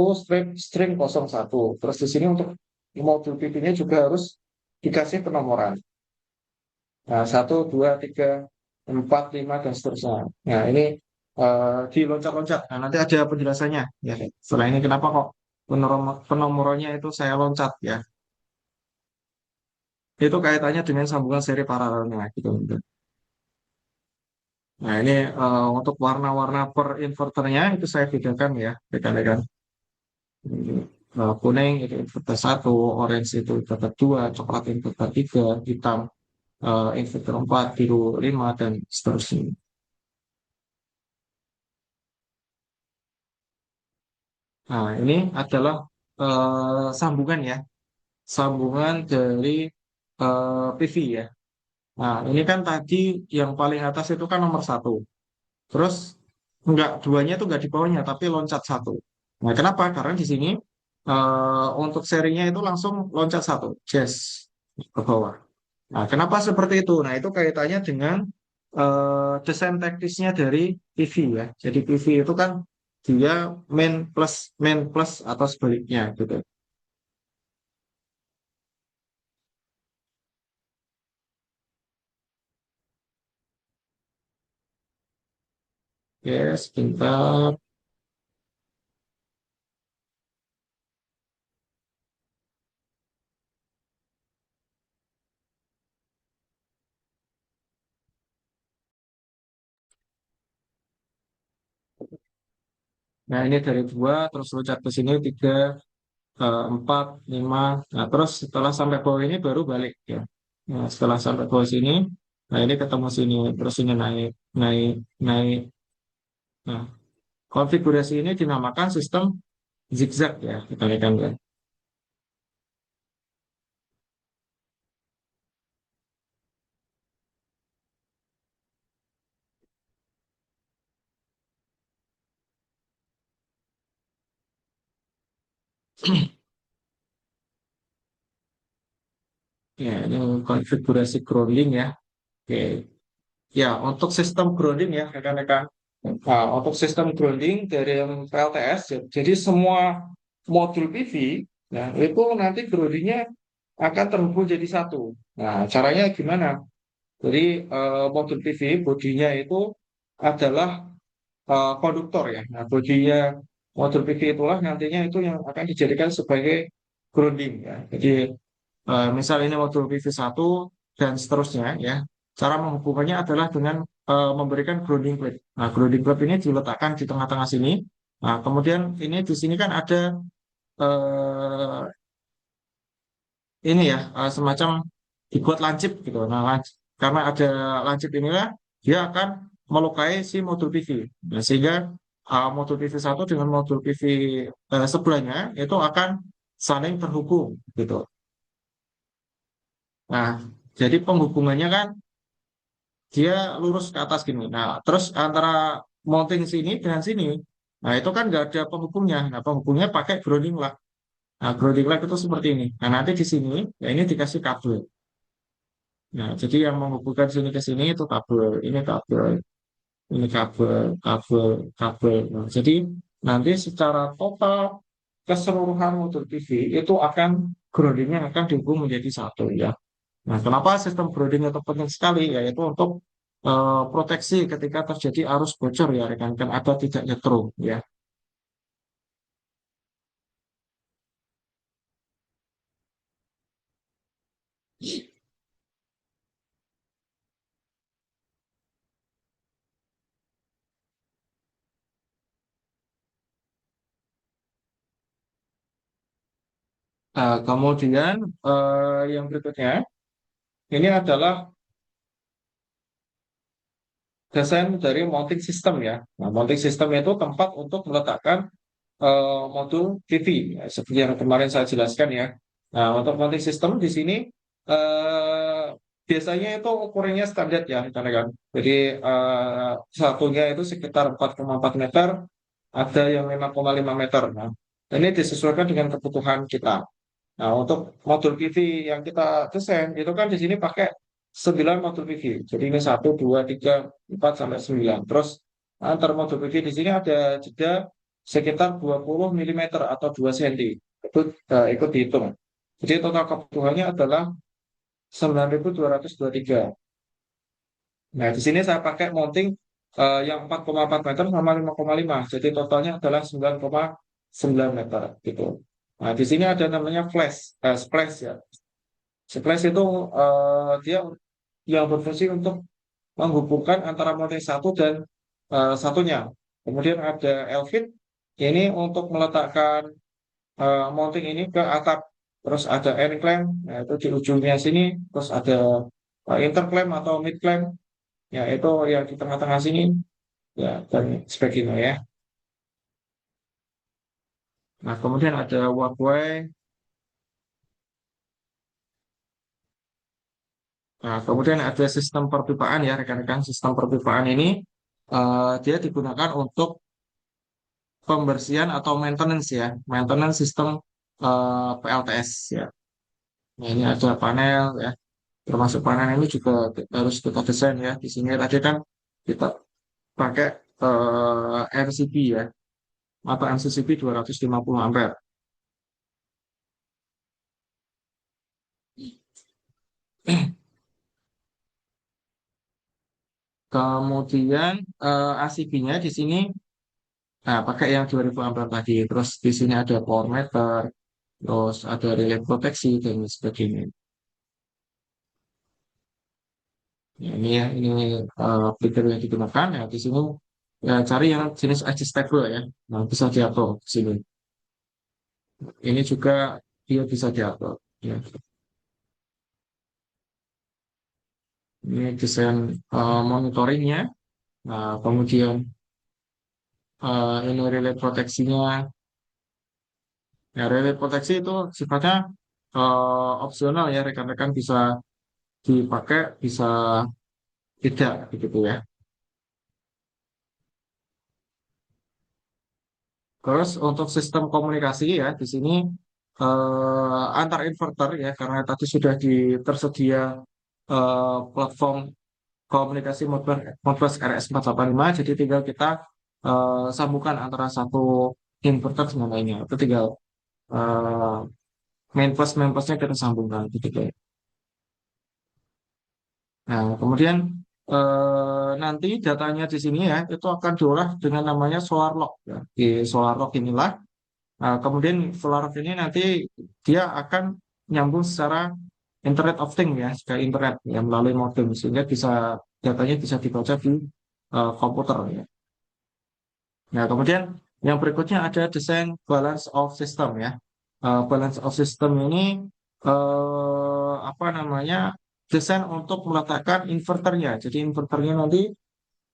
string 01. Terus di sini untuk modul PP-nya juga harus dikasih penomoran. Nah, 1, 2, 3, 4, 5, dan seterusnya. Nah, ini diloncat-loncat. Nah, nanti ada penjelasannya. Ya. Setelah ini kenapa kok penomorannya itu saya loncat ya. Itu kaitannya dengan sambungan seri paralelnya gitu. Nah, ini untuk warna-warna per inverternya itu saya bedakan ya, rekan-rekan. Kuning itu inverter 1, orange itu inverter 2, coklat inverter 3, hitam inverter 4, biru 5, dan seterusnya. Nah, ini adalah sambungan ya, sambungan dari PV ya. Nah, ini kan tadi yang paling atas itu kan nomor 1. Terus enggak, duanya itu enggak di bawahnya, tapi loncat satu. Nah, kenapa? Karena di sini untuk serinya itu langsung loncat satu, jazz ke bawah. Nah, kenapa seperti itu? Nah, itu kaitannya dengan desain teknisnya dari PV ya. Jadi PV itu kan dia main plus atau sebaliknya gitu. Ya, sebentar. Nah, ini dari dua, terus loncat ke sini tiga, empat, lima. Nah, terus setelah sampai bawah ini baru balik ya. Nah, setelah sampai bawah sini, nah ini ketemu sini, terus ini naik, naik, naik. Nah, konfigurasi ini dinamakan sistem zigzag ya, kita lihat kan. Ya, ini konfigurasi grounding ya. Oke. Ya, untuk sistem grounding ya, rekan-rekan. Nah, untuk sistem grounding dari yang PLTS, jadi semua modul PV, nah, itu nanti groundingnya akan terhubung jadi satu. Nah, caranya gimana? Jadi, modul PV, bodinya itu adalah konduktor ya. Nah, bodinya modul PV itulah nantinya itu yang akan dijadikan sebagai grounding ya. Jadi, misal ini modul PV1 dan seterusnya ya. Cara menghubungkannya adalah dengan memberikan grounding plate. Nah, grounding plate ini diletakkan di tengah-tengah sini. Nah, kemudian ini di sini kan ada eh, ini ya semacam dibuat lancip gitu. Nah, karena ada lancip inilah dia akan melukai si modul PV. Nah, sehingga modul PV1 dengan modul PV sebelahnya itu akan saling terhubung gitu. Nah, jadi penghubungannya kan dia lurus ke atas gini. Nah, terus antara mounting sini dengan sini, nah itu kan nggak ada penghubungnya. Nah, penghubungnya pakai grounding lag. Nah, grounding lag itu seperti ini. Nah, nanti di sini, ya ini dikasih kabel. Nah, jadi yang menghubungkan sini ke sini itu kabel. Ini kabel, kabel, kabel. Nah, jadi nanti secara total keseluruhan motor TV itu akan groundingnya akan dihubung menjadi satu ya. Nah, kenapa sistem grounding itu penting sekali? Yaitu untuk proteksi ketika terjadi arus bocor ya rekan-rekan ada tidak nyetrum ya. Nah, kemudian yang berikutnya ini adalah desain dari mounting system ya. Nah, mounting system itu tempat untuk meletakkan modul TV ya, seperti yang kemarin saya jelaskan ya. Nah, untuk mounting system di sini eh, biasanya itu ukurannya standar ya, kan. Jadi satunya itu sekitar 4,4 meter, ada yang 5,5 meter. Nah, ini disesuaikan dengan kebutuhan kita. Nah, untuk modul PV yang kita desain itu kan di sini pakai 9 modul PV. Jadi ini 1, 2, 3, 4 sampai 9. Terus antar modul PV di sini ada jeda sekitar 20 milimeter atau 2 cm. Itu ikut dihitung. Jadi total kebutuhannya adalah 9.223. Nah, di sini saya pakai mounting yang 4,4 meter sama 5,5. Jadi totalnya adalah 9,9 meter gitu. Nah, di sini ada namanya splash ya. Splash itu dia yang berfungsi untuk menghubungkan antara mounting satu dan satunya. Kemudian ada Elvin, ini untuk meletakkan mounting ini ke atap. Terus ada end clamp, nah itu di ujungnya sini. Terus ada interclamp atau mid clamp, ya itu yang di tengah-tengah sini. Ya, dan sebagainya ya. Nah, kemudian ada walkway. Nah, kemudian ada sistem perpipaan ya, rekan-rekan. Sistem perpipaan ini Dia digunakan untuk pembersihan atau maintenance ya, maintenance sistem PLTS ya. Nah, ini ada panel ya, termasuk panel ini juga harus kita desain ya. Di sini tadi kan kita pakai MCB ya, atau MCCB 250 ampere. Kemudian ACB-nya di sini nah, pakai yang 2000 ampere tadi. Terus di sini ada power meter, terus ada relay proteksi dan sebagainya. Ya, ini ya, ini fitur yang digunakan ya di sini ya, cari yang jenis adjustable ya. Nah, bisa diatur di sini. Ini juga dia bisa diatur. Ya. Ini desain monitoringnya. Nah, kemudian ini relay proteksinya. Ya, relay proteksi itu sifatnya opsional ya, rekan-rekan bisa dipakai, bisa tidak, begitu ya. Terus untuk sistem komunikasi ya, di sini antar inverter ya, karena tadi sudah tersedia platform komunikasi Modbus RS485, jadi tinggal kita sambungkan antara satu inverter dengan lainnya. Itu tinggal eh, main plusnya kita sambungkan gitu ya. Nah, kemudian nanti datanya di sini ya itu akan diolah dengan namanya solar lock ya. Di solar lock inilah kemudian solar lock ini nanti dia akan nyambung secara Internet of Things ya, ke internet ya melalui modem sehingga datanya bisa dibaca di komputer ya. Nah, kemudian yang berikutnya ada desain balance of system ya. Balance of system ini apa namanya desain untuk meletakkan inverternya. Jadi inverternya nanti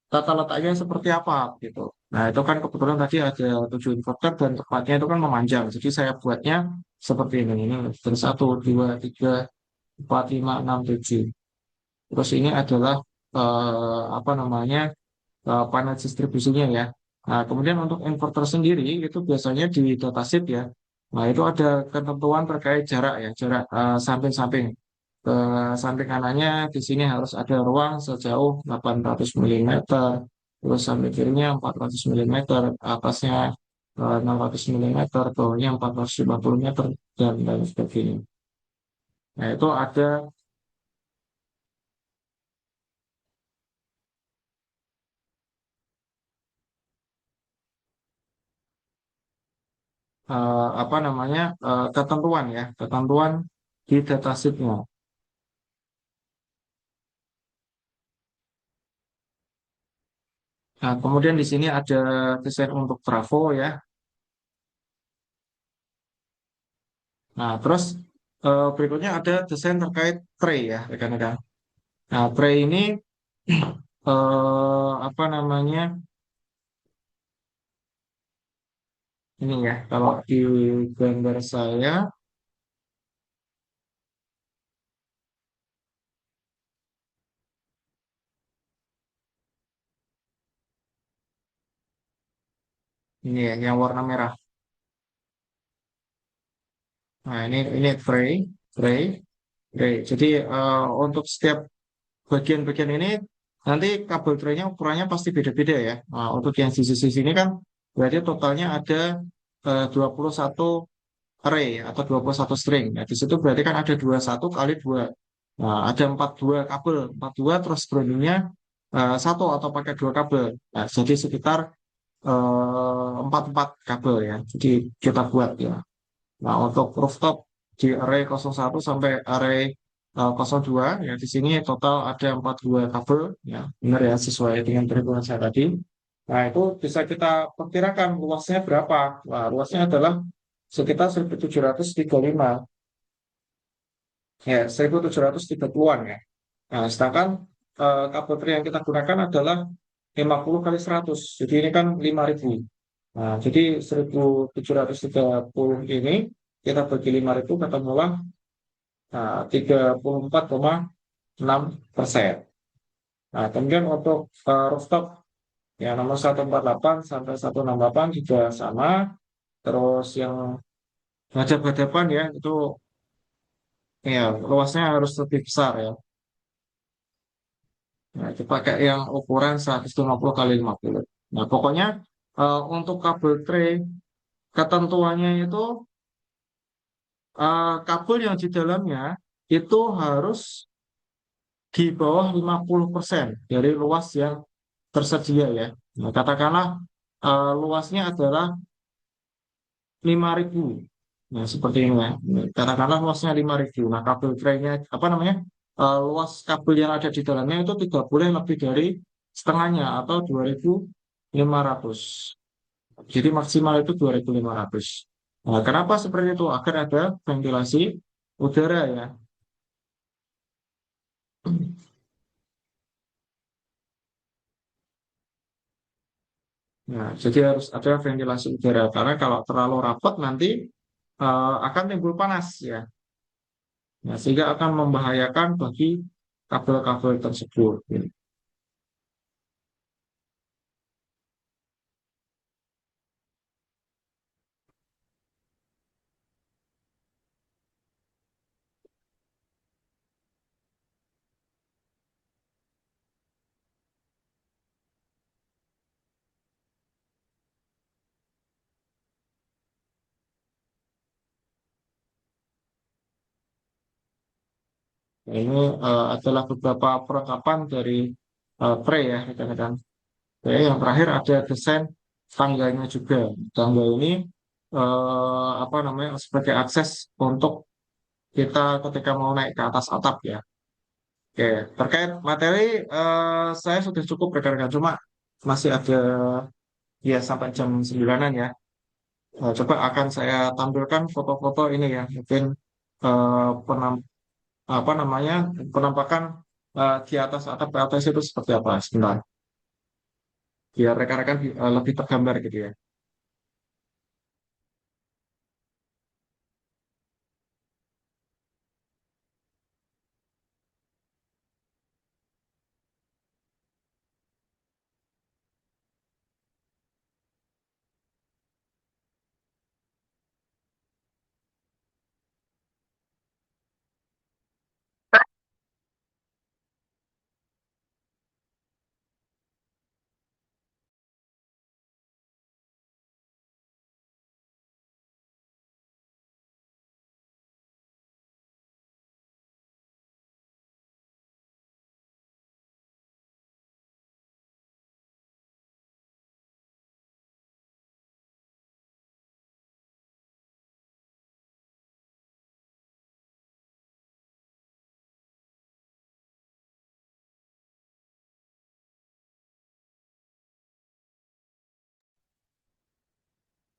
tata letaknya seperti apa gitu. Nah, itu kan kebetulan tadi ada 7 inverter dan tempatnya itu kan memanjang. Jadi saya buatnya seperti ini. Ini dan 1, 2, 3, 4, 5, 6, 7. Terus ini adalah apa namanya panel distribusinya ya. Nah, kemudian untuk inverter sendiri itu biasanya di datasheet ya. Nah, itu ada ketentuan terkait jarak ya, jarak samping-samping. Ke samping kanannya di sini harus ada ruang sejauh 800 mm, terus samping kirinya 400 mm, atasnya 600 mm, bawahnya 450 meter, dan lain sebagainya. Nah, itu ada apa namanya ketentuan ya, ketentuan di datasheetnya. Nah, kemudian di sini ada desain untuk trafo ya. Nah, terus berikutnya ada desain terkait tray ya, rekan-rekan. Nah, tray ini apa namanya ini ya, kalau di gambar saya ini ya, yang warna merah. Nah, ini tray, tray, tray. Jadi untuk setiap bagian-bagian ini nanti kabel traynya ukurannya pasti beda-beda ya. Nah, untuk yang sisi-sisi ini kan berarti totalnya ada 21 array atau 21 string. Nah, di situ berarti kan ada 21 kali 2. Nah, ada 42 kabel, 42 terus groundingnya satu atau pakai 2 kabel. Nah, jadi sekitar 44 kabel ya. Jadi kita buat ya. Nah, untuk rooftop di array 01 sampai array 02 ya di sini total ada 42 kabel ya. Benar ya sesuai dengan perhitungan saya tadi. Nah, itu bisa kita perkirakan luasnya berapa. Nah, luasnya adalah sekitar 1735 ya, 1730-an ya. Nah, sedangkan kabel teri yang kita gunakan adalah 50 kali 100. Jadi ini kan 5.000. Nah, jadi 1730 ini kita bagi 5.000 ketemulah 34,6%. Nah, kemudian untuk rooftop Ya, nomor 148 sampai 168 juga sama. Terus yang hadap-hadapan ya, itu ya luasnya harus lebih besar ya. Nah, itu pakai yang ukuran 150 kali 50. Nah, pokoknya untuk kabel tray ketentuannya itu kabel yang di dalamnya itu harus di bawah 50% dari luas yang tersedia ya. Nah, katakanlah luasnya adalah 5.000. Nah, seperti ini ya. Katakanlah luasnya 5.000. Nah, kabel traynya apa namanya? Luas kabel yang ada di dalamnya itu tidak boleh lebih dari setengahnya atau 2.500. Jadi maksimal itu 2.500. Nah, kenapa seperti itu? Agar ada ventilasi udara ya. Nah, jadi harus ada ventilasi udara karena kalau terlalu rapat nanti akan timbul panas ya. Nah, sehingga akan membahayakan bagi kabel-kabel tersebut. Nah, ini adalah beberapa perlengkapan dari tray ya, rekan-rekan. Oke, yang terakhir ada desain tangganya juga. Tangga ini apa namanya sebagai akses untuk kita ketika mau naik ke atas atap ya. Oke, terkait materi saya sudah cukup rekan-rekan. Cuma masih ada ya sampai jam 9-an ya. Coba akan saya tampilkan foto-foto ini ya. Mungkin penam apa namanya penampakan di atas atap PLTS itu seperti apa sebentar. Biar rekan-rekan lebih tergambar gitu ya.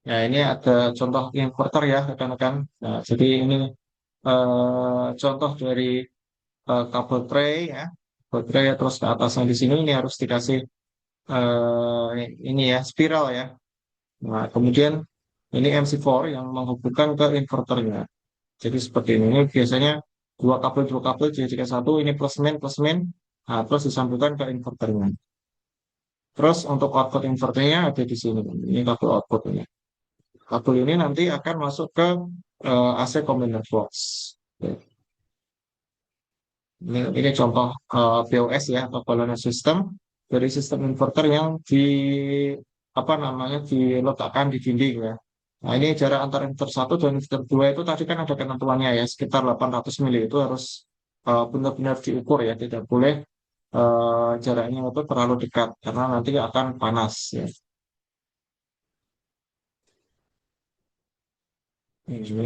Ya, ini ada contoh inverter ya, rekan-rekan. Nah, jadi ini contoh dari kabel tray ya. Kabel tray terus ke atasnya di sini ini harus dikasih ini ya, spiral ya. Nah, kemudian ini MC4 yang menghubungkan ke inverternya. Jadi seperti ini. Ini biasanya dua kabel dijadikan satu. Ini plus main. Nah, terus disambungkan ke inverternya. Terus untuk output inverternya ada di sini. Ini kabel output ini. Kabel ini nanti akan masuk ke AC combiner box. Oke. Ini contoh BOS ya atau Baloner System dari sistem inverter yang di apa namanya diletakkan di dinding ya. Nah ini jarak antara inverter satu dan inverter dua itu tadi kan ada ketentuannya ya sekitar 800 mili itu harus benar-benar diukur ya tidak boleh jaraknya itu terlalu dekat karena nanti akan panas ya. Ini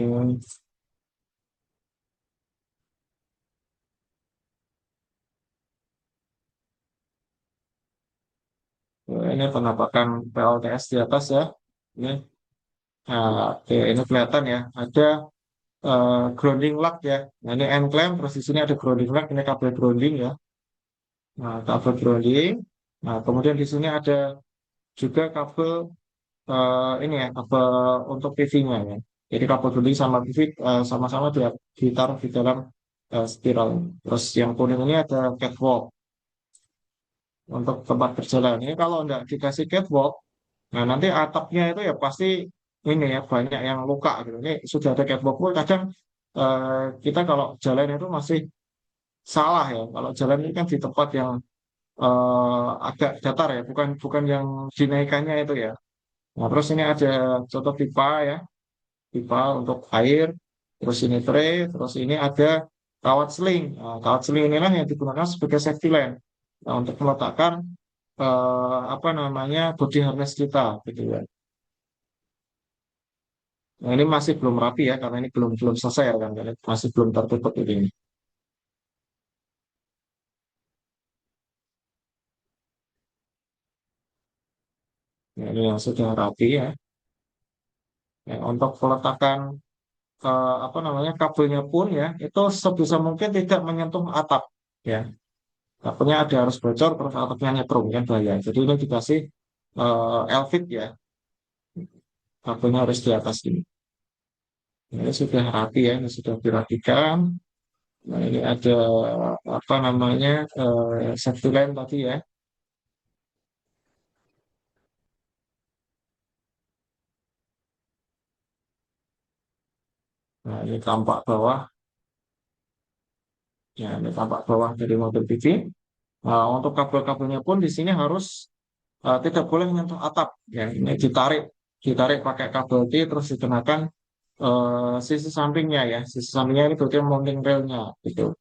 ini penampakan PLTS di atas ya. Ini, nah, oke, ini kelihatan ya. Ada grounding lock ya. Nah, ini end clamp, terus di sini ada grounding lock, ini kabel grounding ya. Nah, kabel grounding. Nah, kemudian di sini ada juga kabel ini ya, kabel untuk PV-nya ya. Jadi kabel grounding sama PV sama-sama dia ditaruh di dalam spiral. Terus yang kuning ini ada catwalk. untuk tempat berjalan. Ini kalau nggak dikasih catwalk, nah nanti atapnya itu ya pasti ini ya banyak yang luka gitu. Ini sudah ada catwalk pun kadang kita kalau jalan itu masih salah ya. Kalau jalan ini kan di tempat yang agak datar ya, bukan bukan yang dinaikannya itu ya. Nah, terus ini ada contoh pipa ya, pipa untuk air, terus ini tray, terus ini ada kawat seling. Nah, kawat seling inilah yang digunakan sebagai safety line. Nah, untuk meletakkan apa namanya body harness kita, gitu ya. Nah, ini masih belum rapi ya, karena ini belum belum selesai ya kan, karena masih belum tertutup ini. Nah, ini yang sudah rapi ya. Ya, untuk peletakan apa namanya kabelnya pun ya itu sebisa mungkin tidak menyentuh atap ya. Kabelnya ada harus bocor terus atapnya nyetrum kan bahaya. Jadi ini dikasih Elfit ya, kabelnya harus di atas ini. Nah, ini sudah rapi ya, ini sudah dirapikan. Nah, ini ada apa namanya safety line tadi ya. Nah, ini tampak bawah, ya ini tampak bawah dari mobil PV. Nah, untuk kabel-kabelnya pun di sini harus tidak boleh menyentuh atap. Ya, ini ditarik, ditarik pakai kabel T terus dikenakan sisi sampingnya ya. Sisi sampingnya ini berarti mounting railnya gitu.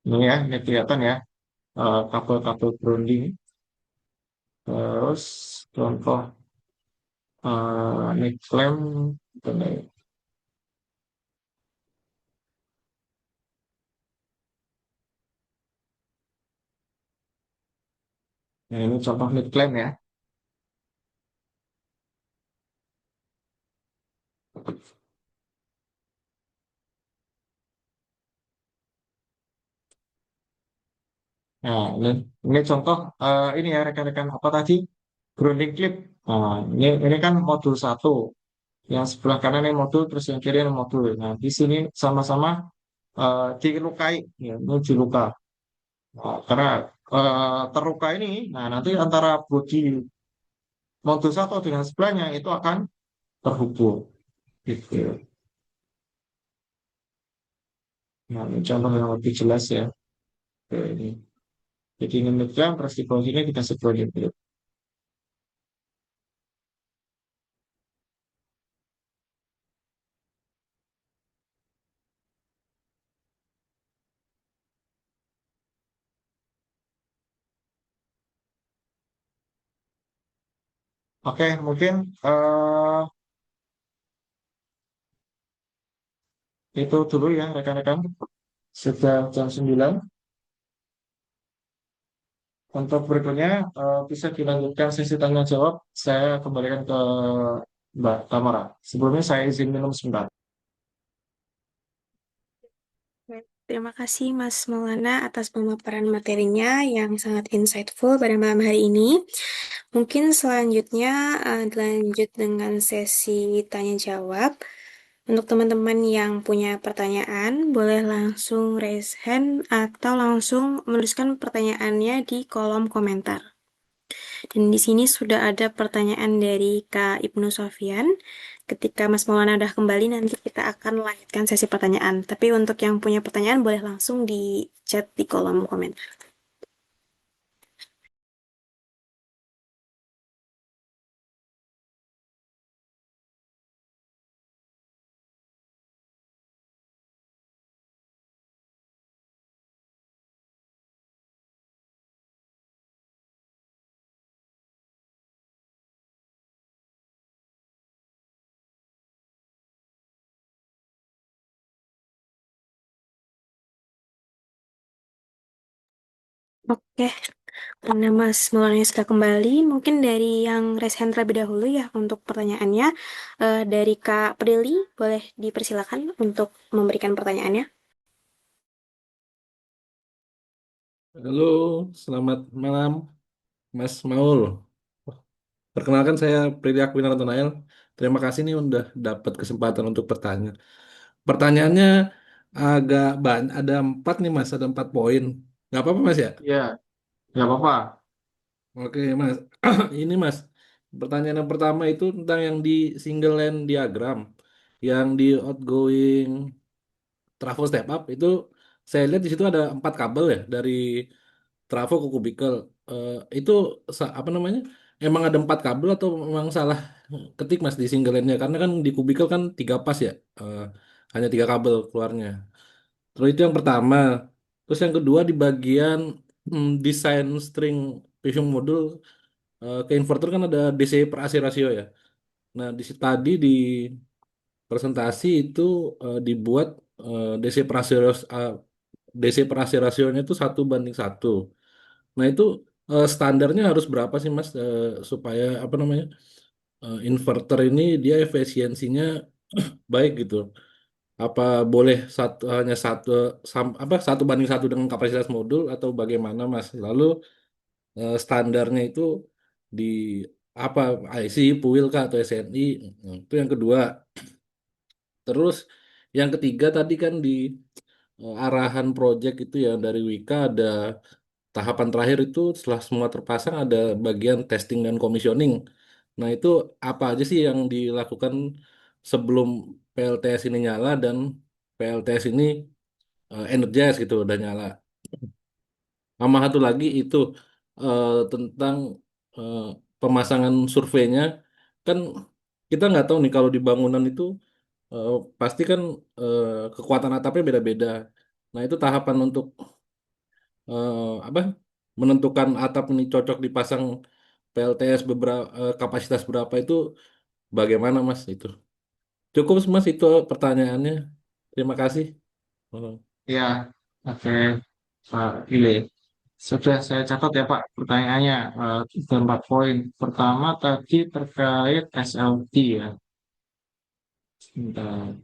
Ini ya, ini kelihatan ya kabel-kabel grounding. Terus contoh ini klem, ini, nah, ini contoh mid klem ya. Nah, ini contoh ini ya rekan-rekan apa tadi grounding clip. Nah, ini kan modul satu. Yang sebelah kanan ini modul, terus yang kiri ini modul. Nah, di sini sama-sama dilukai, ya, ini diluka. Nah, karena terluka ini, nah nanti antara bodi modul satu dengan sebelahnya itu akan terhubung. Gitu. Nah, ini contoh yang lebih jelas ya. Oke, ini. Jadi ini ngegram, terus di bawah ini dikasih bodi. Oke, mungkin itu dulu ya rekan-rekan. Sudah jam 9. Untuk berikutnya bisa dilanjutkan sesi tanya jawab. Saya kembalikan ke Mbak Tamara. Sebelumnya saya izin minum sebentar. Baik, terima kasih Mas Maulana atas pemaparan materinya yang sangat insightful pada malam hari ini. Mungkin selanjutnya dilanjut dengan sesi tanya jawab. Untuk teman-teman yang punya pertanyaan, boleh langsung raise hand atau langsung menuliskan pertanyaannya di kolom komentar. Dan di sini sudah ada pertanyaan dari Kak Ibnu Sofyan. Ketika Mas Maulana udah kembali, nanti kita akan lanjutkan sesi pertanyaan. Tapi untuk yang punya pertanyaan, boleh langsung di chat di kolom komentar. Oke, karena Mas Maulana sudah kembali, mungkin dari yang raise hand terlebih dahulu ya untuk pertanyaannya. Dari Kak Prilly, boleh dipersilakan untuk memberikan pertanyaannya. Halo, selamat malam, Mas Maul. Perkenalkan saya Prilly Akwinarto Nael. Terima kasih nih udah dapat kesempatan untuk bertanya. Pertanyaannya agak banyak, ada 4 nih Mas, ada 4 poin. Nggak apa-apa Mas ya? Ya, nggak apa-apa. Oke Mas, ini Mas, pertanyaan yang pertama itu tentang yang di single line diagram, yang di outgoing trafo step up itu saya lihat di situ ada 4 kabel ya dari trafo ke kubikel. Itu apa namanya? Emang ada 4 kabel atau memang salah ketik Mas di single line-nya? Karena kan di kubikel kan 3 pas ya, hanya 3 kabel keluarnya. Terus itu yang pertama. Terus yang kedua di bagian desain string PV modul ke inverter kan ada DC per AC rasio ya. Nah, tadi di presentasi itu dibuat DC per AC, DC per AC rasionya itu 1:1. Nah, itu standarnya harus berapa sih Mas supaya apa namanya inverter ini dia efisiensinya baik gitu. Apa boleh hanya apa 1:1 dengan kapasitas modul atau bagaimana Mas? Lalu standarnya itu di apa IC, PUIL kah atau SNI? Nah, itu yang kedua. Terus yang ketiga tadi kan di arahan project itu ya dari Wika ada tahapan terakhir itu setelah semua terpasang ada bagian testing dan commissioning. Nah, itu apa aja sih yang dilakukan sebelum PLTS ini nyala dan PLTS ini energize gitu udah nyala. Sama satu lagi itu tentang eh, pemasangan surveinya kan kita nggak tahu nih kalau di bangunan itu eh, pasti kan eh, kekuatan atapnya beda-beda. Nah itu tahapan untuk apa menentukan atap ini cocok dipasang PLTS beberapa kapasitas berapa itu bagaimana Mas itu? Cukup Mas itu pertanyaannya. Terima kasih. Oh. Ya, oke. Pak Ile. Sudah saya catat ya Pak pertanyaannya. Ada 4 poin. Pertama tadi terkait SLT ya. Sebentar.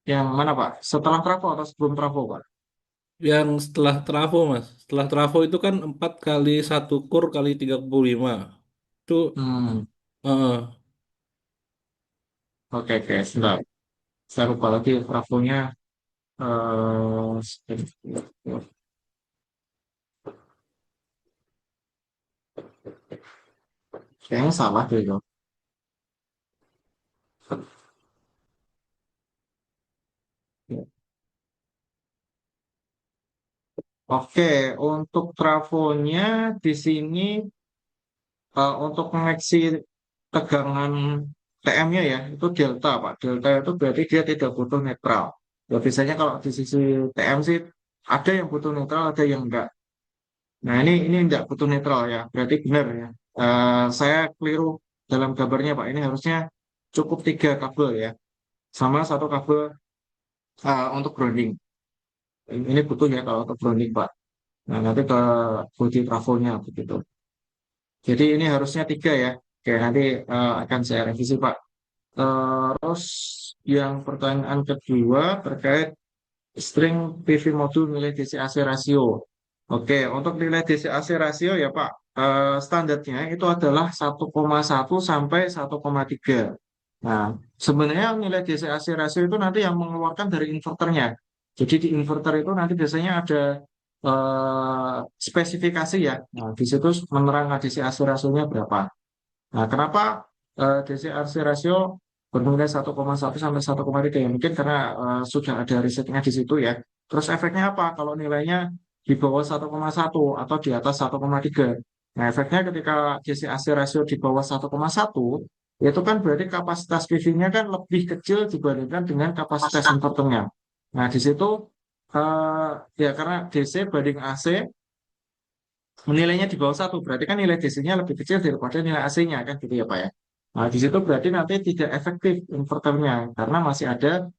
Yang mana Pak? Setelah trafo atau sebelum trafo Pak? Yang setelah trafo mas, setelah trafo itu kan 4 kali 1 kur kali 35. Itu Hmm, eh, oke, sebentar. Saya lupa lagi trafonya. Kayaknya salah deh itu. Oke, untuk trafonya di sini untuk mengoreksi tegangan TM-nya ya, itu delta Pak. Delta itu berarti dia tidak butuh netral. Ya biasanya kalau di sisi TM sih ada yang butuh netral, ada yang enggak. Nah ini enggak butuh netral ya, berarti benar ya. Saya keliru dalam gambarnya Pak. Ini harusnya cukup 3 kabel ya, sama 1 kabel untuk grounding. Ini butuh ya kalau untuk grounding Pak. Nah nanti ke body trafonya begitu. Jadi ini harusnya 3 ya. Oke, nanti akan saya revisi Pak. Terus yang pertanyaan kedua terkait string PV modul nilai DC-AC rasio. Oke, untuk nilai DC-AC rasio ya Pak, standarnya itu adalah 1,1 sampai 1,3. Nah, sebenarnya nilai DC-AC rasio itu nanti yang mengeluarkan dari inverternya. Jadi di inverter itu nanti biasanya ada spesifikasi ya. Nah, di situ menerangkan DC-AC rasionya berapa. Nah, kenapa DCRC rasio bernilai 1,1 sampai 1,3 ya? Mungkin karena sudah ada risetnya di situ ya. Terus efeknya apa kalau nilainya di bawah 1,1 atau di atas 1,3? Nah, efeknya ketika DCRC rasio di bawah 1,1 itu kan berarti kapasitas PV-nya kan lebih kecil dibandingkan dengan kapasitas inverternya. Nah, di situ ya karena DC banding AC nilainya di bawah 1, berarti kan nilai DC-nya lebih kecil daripada nilai AC-nya kan gitu ya Pak ya. Nah, di situ berarti nanti tidak efektif inverternya karena masih ada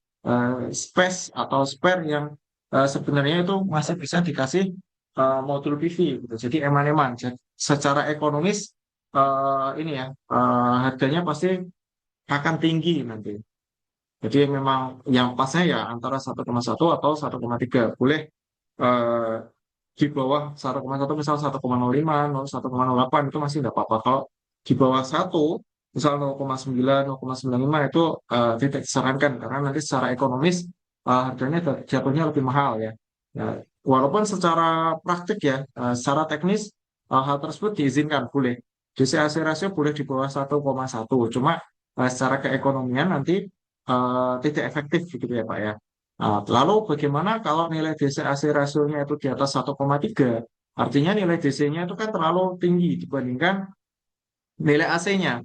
space atau spare yang sebenarnya itu masih bisa dikasih modul PV gitu. Jadi eman-eman. Secara ekonomis ini ya harganya pasti akan tinggi nanti. Jadi memang yang pasnya ya antara 1,1 atau 1,3. Boleh eh, di bawah 1,1 misal 1,05, 1,08 itu masih nggak apa-apa. Kalau di bawah satu, misal 0,9, 0,95 itu tidak disarankan karena nanti secara ekonomis harganya jatuhnya lebih mahal ya. Ya, walaupun secara praktik ya, secara teknis hal tersebut diizinkan, boleh. DCAC rasio boleh di bawah 1,1, cuma secara keekonomian nanti tidak efektif gitu ya Pak ya. Lalu bagaimana kalau nilai DCAC rasionya itu di atas 1,3? Artinya nilai DC-nya itu kan terlalu tinggi dibandingkan nilai AC-nya.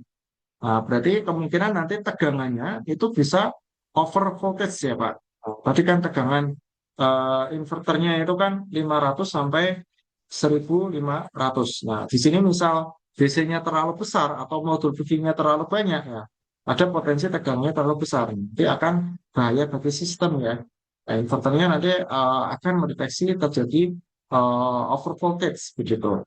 Nah, berarti kemungkinan nanti tegangannya itu bisa over voltage ya Pak. Tadi kan tegangan inverternya itu kan 500 sampai 1500. Nah, di sini misal DC-nya terlalu besar atau modul PV-nya terlalu banyak ya, ada potensi tegangannya terlalu besar. Nanti akan bahaya bagi sistem ya. Nah, inverternya nanti akan mendeteksi terjadi over voltage begitu.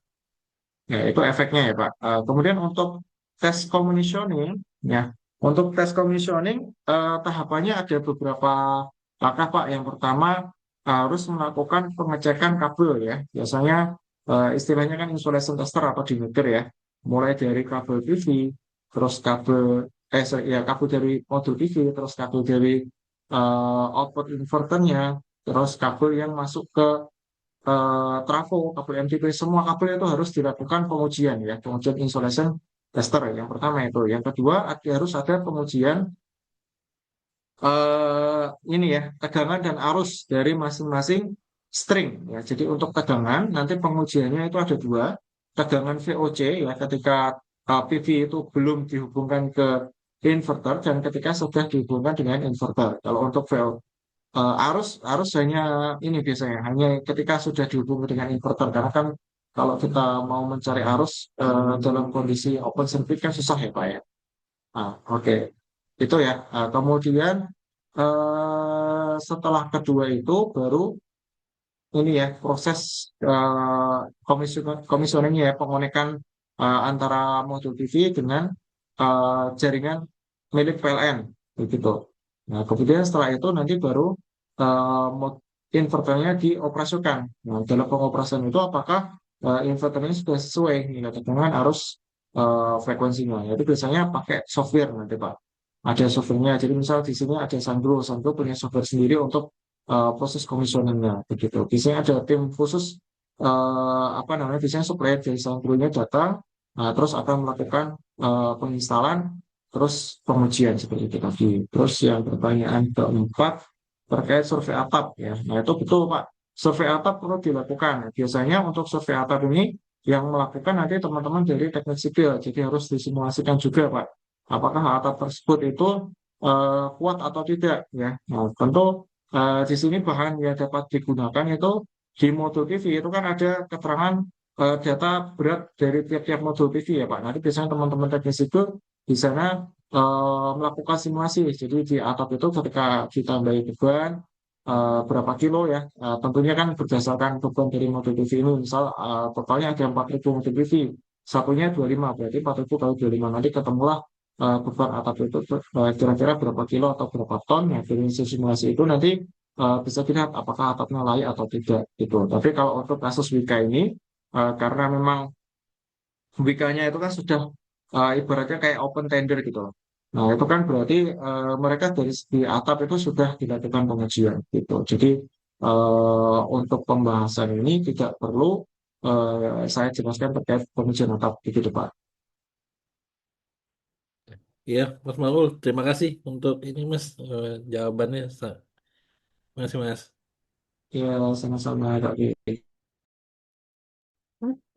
Ya, itu efeknya ya, Pak. Kemudian untuk tes commissioning, ya, untuk tes commissioning tahapannya ada beberapa langkah, Pak. Yang pertama harus melakukan pengecekan kabel ya. Biasanya istilahnya kan insulation tester atau dimeter ya. Mulai dari kabel PV, terus kabel dari modul PV, terus kabel dari output inverternya, terus kabel yang masuk ke trafo, kabel MTP, semua kabel itu harus dilakukan pengujian ya, pengujian insulation tester yang pertama itu. Yang kedua harus ada pengujian ini ya, tegangan dan arus dari masing-masing string ya. Jadi untuk tegangan nanti pengujiannya itu ada dua, tegangan VOC ya ketika PV itu belum dihubungkan ke inverter dan ketika sudah dihubungkan dengan inverter. Kalau untuk arus arus hanya ini biasanya hanya ketika sudah dihubungi dengan inverter karena kan kalau kita mau mencari arus dalam kondisi open circuit kan susah ya Pak ya. Oke. Itu ya. Kemudian setelah kedua itu baru ini ya proses komisioningnya ya, pengonekan antara modul TV dengan jaringan milik PLN begitu. Nah, kemudian setelah itu nanti baru inverternya dioperasikan. Nah, dalam pengoperasian itu apakah inverternya sudah sesuai nilai tegangan arus frekuensinya. Itu biasanya pakai software nanti Pak. Ada softwarenya. Jadi misal di sini ada Sandro, Sandro punya software sendiri untuk proses komisioningnya begitu. Biasanya ada tim khusus apa namanya biasanya supplier dari Sandro-nya datang, nah, terus akan melakukan penginstalan, terus pengujian seperti itu tadi. Terus yang pertanyaan keempat terkait survei atap ya. Nah itu betul Pak. Survei atap perlu dilakukan. Biasanya untuk survei atap ini yang melakukan nanti teman-teman dari teknik sipil. Jadi harus disimulasikan juga Pak. Apakah atap tersebut itu kuat atau tidak ya. Nah, tentu di sini bahan yang dapat digunakan itu di modul PV itu kan ada keterangan data berat dari tiap-tiap modul PV ya Pak. Nanti biasanya teman-teman teknis itu di sana melakukan simulasi. Jadi di atap itu ketika ditambahi beban berapa kilo ya, tentunya kan berdasarkan beban dari modul PV ini. Misal totalnya ada 4.000 modul PV, satunya 25, berarti 4.000 kali 25. Nanti ketemulah beban atap itu kira-kira berapa kilo atau berapa ton. Nah, dari simulasi itu nanti bisa dilihat apakah atapnya layak atau tidak gitu. Tapi kalau untuk kasus Wika ini karena memang Wika-nya itu kan sudah ibaratnya kayak open tender gitu loh. Nah, itu kan berarti mereka dari segi atap itu sudah dilakukan pengajian gitu. Jadi untuk pembahasan ini tidak perlu saya jelaskan terkait pengujian atap gitu Pak. Iya, Mas Maul, terima kasih untuk ini Mas jawabannya. Terima kasih Mas. Ya, sama-sama Kak.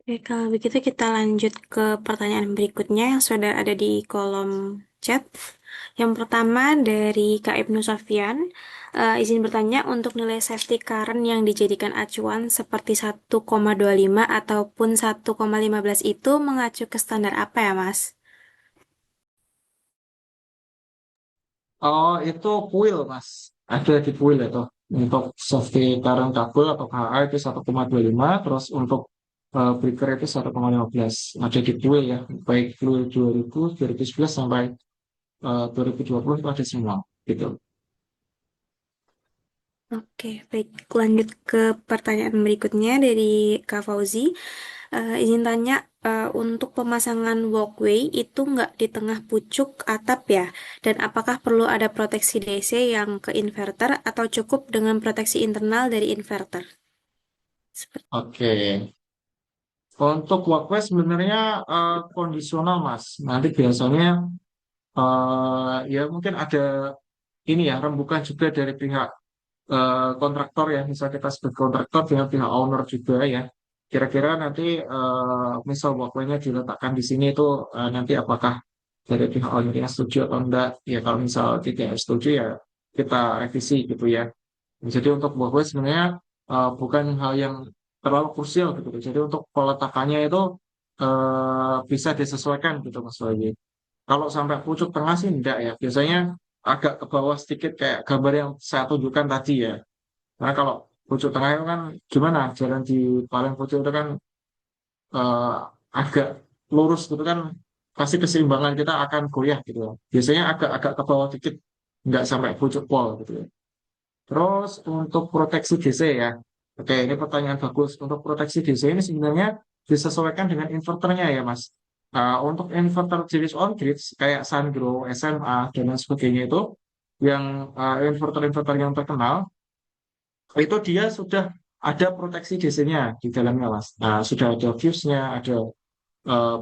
Oke, kalau begitu kita lanjut ke pertanyaan berikutnya yang sudah ada di kolom chat. Yang pertama dari Kak Ibnu Sofyan, izin bertanya untuk nilai safety current yang dijadikan acuan seperti 1,25 ataupun 1,15 itu mengacu ke standar apa ya, Mas? Oh, itu kuil, Mas. Ada di kuil itu. Untuk safety current kabel atau KA itu 1,25, terus untuk breaker itu 1,15. Ada di kuil ya, baik kuil 2000, 2011 sampai 2020 itu ada semua. Gitu. Oke, baik. Lanjut ke pertanyaan berikutnya dari Kak Fauzi. Izin tanya, untuk pemasangan walkway itu nggak di tengah pucuk atap ya? Dan apakah perlu ada proteksi DC yang ke inverter atau cukup dengan proteksi internal dari inverter? Seperti Oke. Untuk walkway sebenarnya kondisional, Mas. Nanti biasanya ya mungkin ada ini ya rembukan juga dari pihak kontraktor ya. Misal kita sebagai kontraktor dengan pihak owner juga ya. Kira-kira nanti misal walkway-nya diletakkan di sini itu nanti apakah dari pihak ownernya setuju atau enggak? Ya kalau misal tidak setuju ya kita revisi gitu ya. Jadi untuk walkway sebenarnya bukan hal yang terlalu krusial gitu. Jadi untuk peletakannya itu bisa disesuaikan gitu Mas Wahyu. Kalau sampai pucuk tengah sih enggak ya. Biasanya agak ke bawah sedikit kayak gambar yang saya tunjukkan tadi ya. Karena kalau pucuk tengah itu kan gimana? Jalan di paling pucuk itu kan eh, agak lurus gitu kan pasti keseimbangan kita akan goyah gitu ya. Biasanya agak-agak ke bawah dikit, nggak sampai pucuk pol gitu ya. Terus untuk proteksi DC ya. Oke, ini pertanyaan bagus. Untuk proteksi DC ini sebenarnya disesuaikan dengan inverternya ya, Mas. Untuk inverter jenis on-grid kayak Sungrow, SMA, dan lain sebagainya itu, yang inverter-inverter yang terkenal, itu dia sudah ada proteksi DC-nya di dalamnya, Mas. Nah, sudah ada fuse-nya, ada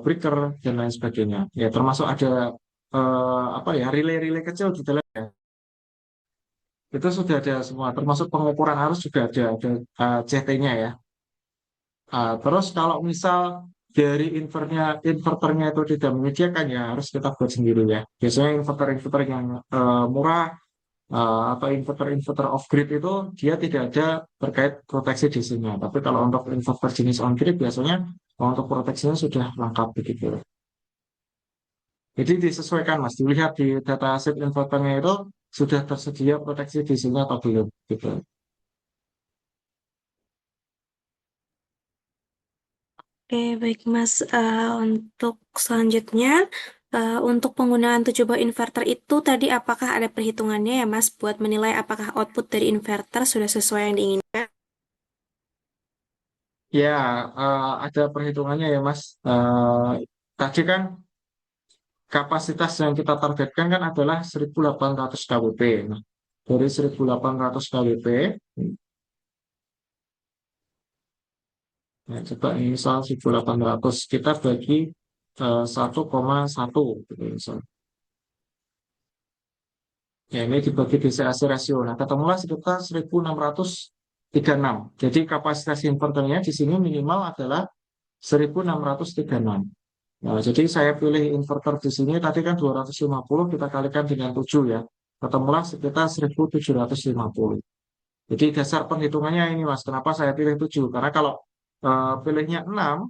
breaker, dan lain sebagainya. Ya, termasuk ada apa ya, relay-relay kecil di dalamnya. Itu sudah ada semua, termasuk pengukuran arus juga ada CT-nya ya. Terus kalau misal dari inverternya itu tidak menyediakan ya harus kita buat sendiri ya. Biasanya inverter-inverter yang murah atau inverter-inverter off-grid itu dia tidak ada terkait proteksi DC-nya. Tapi kalau untuk inverter jenis on-grid biasanya untuk proteksinya sudah lengkap begitu. Jadi disesuaikan Mas, dilihat di data sheet inverternya itu sudah tersedia proteksi DC-nya atau belum gitu. Oke, baik Mas. Untuk selanjutnya, untuk penggunaan 7 buah inverter itu tadi apakah ada perhitungannya ya Mas buat menilai apakah output dari inverter sudah sesuai yang diinginkan? Ya, ada perhitungannya ya, Mas. Tadi kan kapasitas yang kita targetkan kan adalah 1.800 kWp. Nah, dari 1.800 kWp, nah, coba ini misal 1.800 kita bagi 1,1 gitu misal. Ya, ini dibagi DCAC rasio. Nah, ketemulah sekitar 1.636. Jadi kapasitas inverternya di sini minimal adalah 1.636. Nah, jadi saya pilih inverter di sini tadi kan 250 kita kalikan dengan 7 ya. Ketemulah sekitar 1.750. Jadi dasar perhitungannya ini Mas, kenapa saya pilih 7? Karena kalau pilihnya 6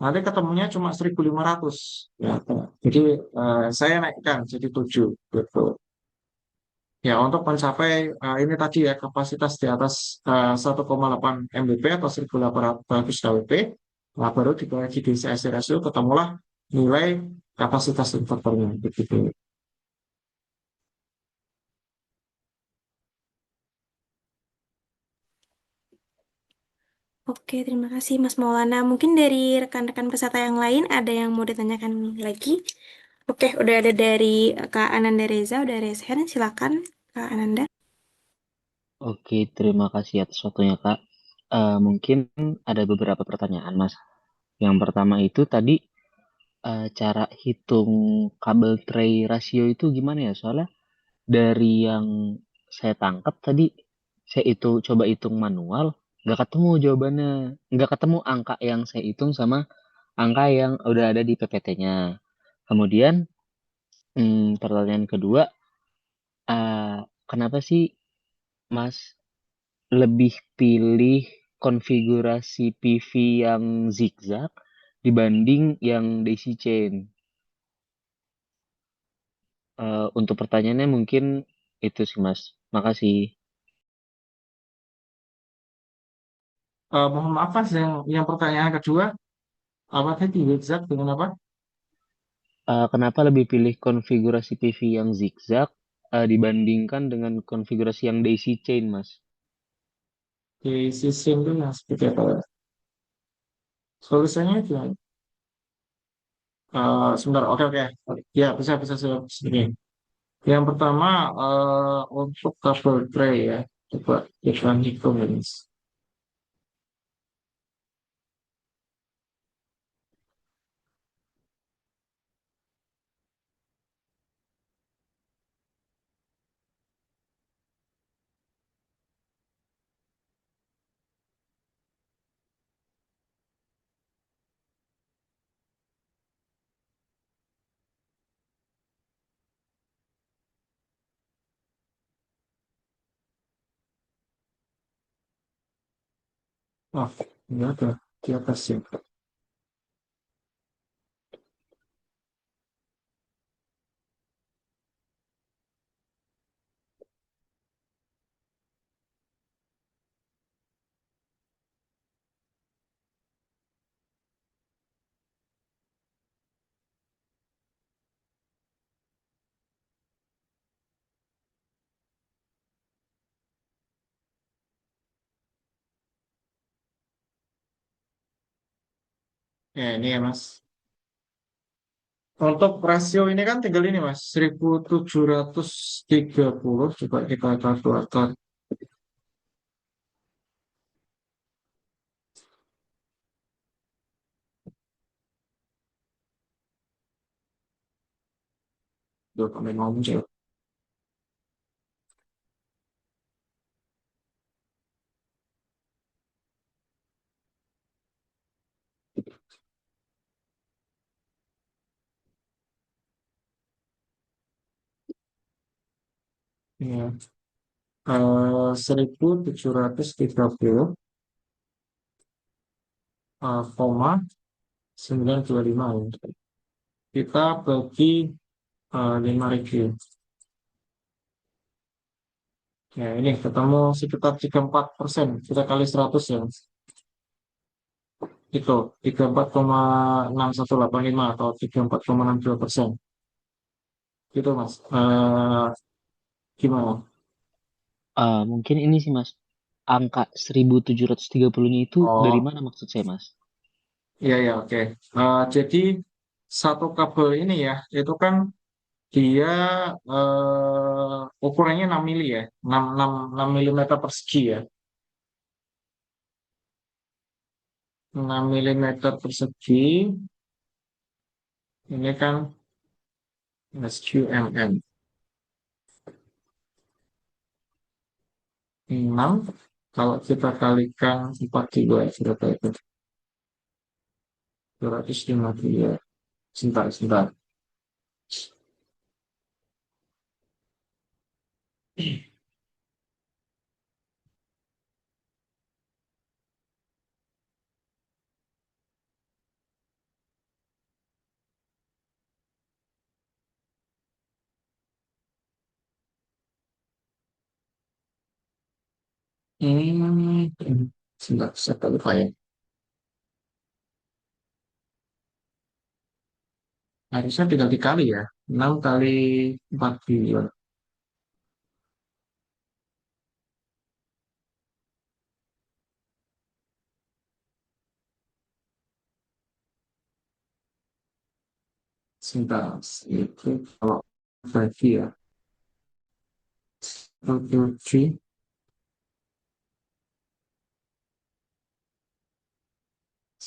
nanti ketemunya cuma 1.500. Ya. Jadi saya naikkan jadi 7 gitu. Ya, untuk mencapai ini tadi ya kapasitas di atas 1,8 MBP atau 1.800 kWp, nah baru dibagi di CIC ratio ketemulah nilai kapasitas inverternya begitu. Oke, terima kasih Mas Maulana. Mungkin dari rekan-rekan peserta yang lain ada yang mau ditanyakan lagi? Oke, udah ada dari Kak Ananda Reza, udah raise hand. Silakan Kak Ananda. Oke, terima kasih atas waktunya, Kak. Mungkin ada beberapa pertanyaan, Mas. Yang pertama itu tadi cara hitung kabel tray rasio itu gimana ya? Soalnya dari yang saya tangkap tadi, saya itu coba hitung manual, nggak ketemu jawabannya, nggak ketemu angka yang saya hitung sama angka yang udah ada di PPT-nya. Kemudian pertanyaan kedua, kenapa sih Mas lebih pilih konfigurasi PV yang zigzag dibanding yang daisy chain? Untuk pertanyaannya mungkin itu sih Mas. Makasih. Mohon maaf Mas, yang pertanyaan kedua, apa tadi zigzag dengan apa? Kenapa lebih pilih konfigurasi PV yang zigzag dibandingkan dengan konfigurasi yang daisy chain, Mas? Di sistem itu yang seperti apa? Solusinya itu sebentar, oke oke. Ya, bisa bisa segini. Yang pertama untuk kabel tray ya. Coba kita hitung ini. Oh, ini ada di atas ya. Ya, ini ya Mas. Untuk rasio ini kan tinggal ini Mas, 1730. Coba kita kalkulator. Duh, kami ngomong sih. Ya. 1730 koma 925 ya. Kita bagi 5.000. Ya, ini ketemu sekitar 34%. Kita kali 100 ya. Itu 34,6185 atau 34,62%. Gitu Mas. Gimana? Mungkin ini sih Mas, angka 1730-nya itu dari Oh, mana maksud saya Mas? iya ya, oke. Jadi satu kabel ini ya, itu kan dia ukurannya 6 mili ya, 6 milimeter persegi ya. 6 milimeter persegi, ini kan SQMM. 6, kalau kita kalikan 4 kilo ya, berapa itu? 250 ya. Sebentar, sebentar. Hmm, sebentar, saya lupa ya. Harusnya tinggal dikali ya. 6 kali 4 kilo. Sebentar, itu kalau bagi ya. 43,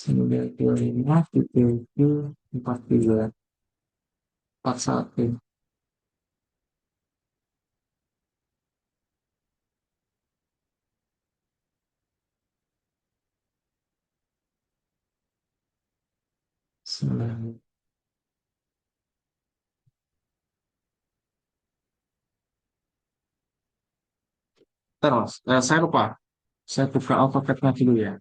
925, 77, 43, 41. 9. Terus, saya lupa. Saya buka AutoCAD-nya dulu ya.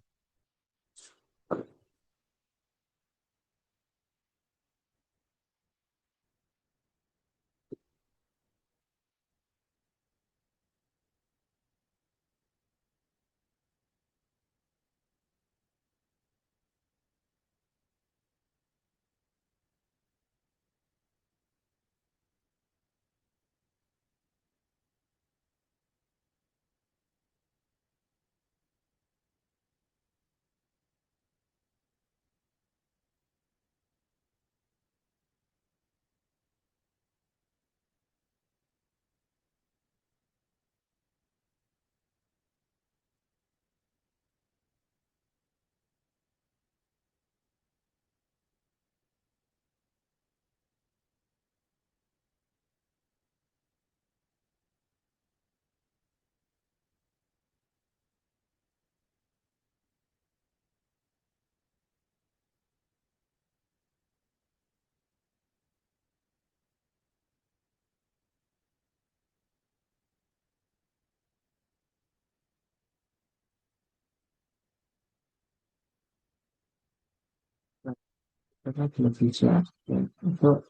Karena belum bisa. Ya, untuk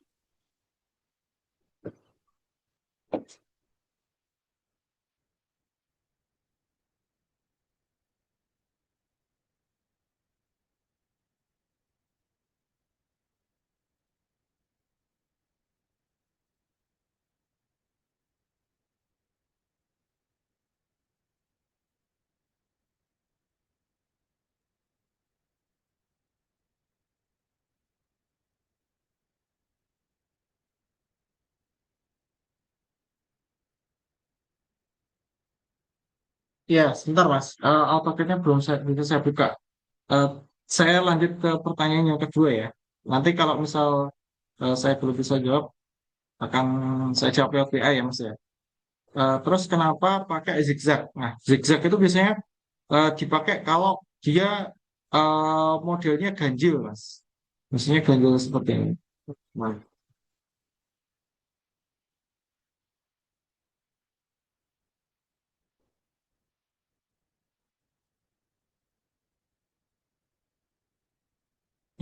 ya, sebentar Mas. AutoCAD-nya belum bisa saya buka. Eh, saya lanjut ke pertanyaan yang kedua ya. Nanti kalau misal saya belum bisa jawab, akan saya jawab lewat WA ya Mas ya. Terus kenapa pakai zigzag? Nah, zigzag itu biasanya dipakai kalau dia modelnya ganjil Mas. Maksudnya ganjil seperti ini. Nah,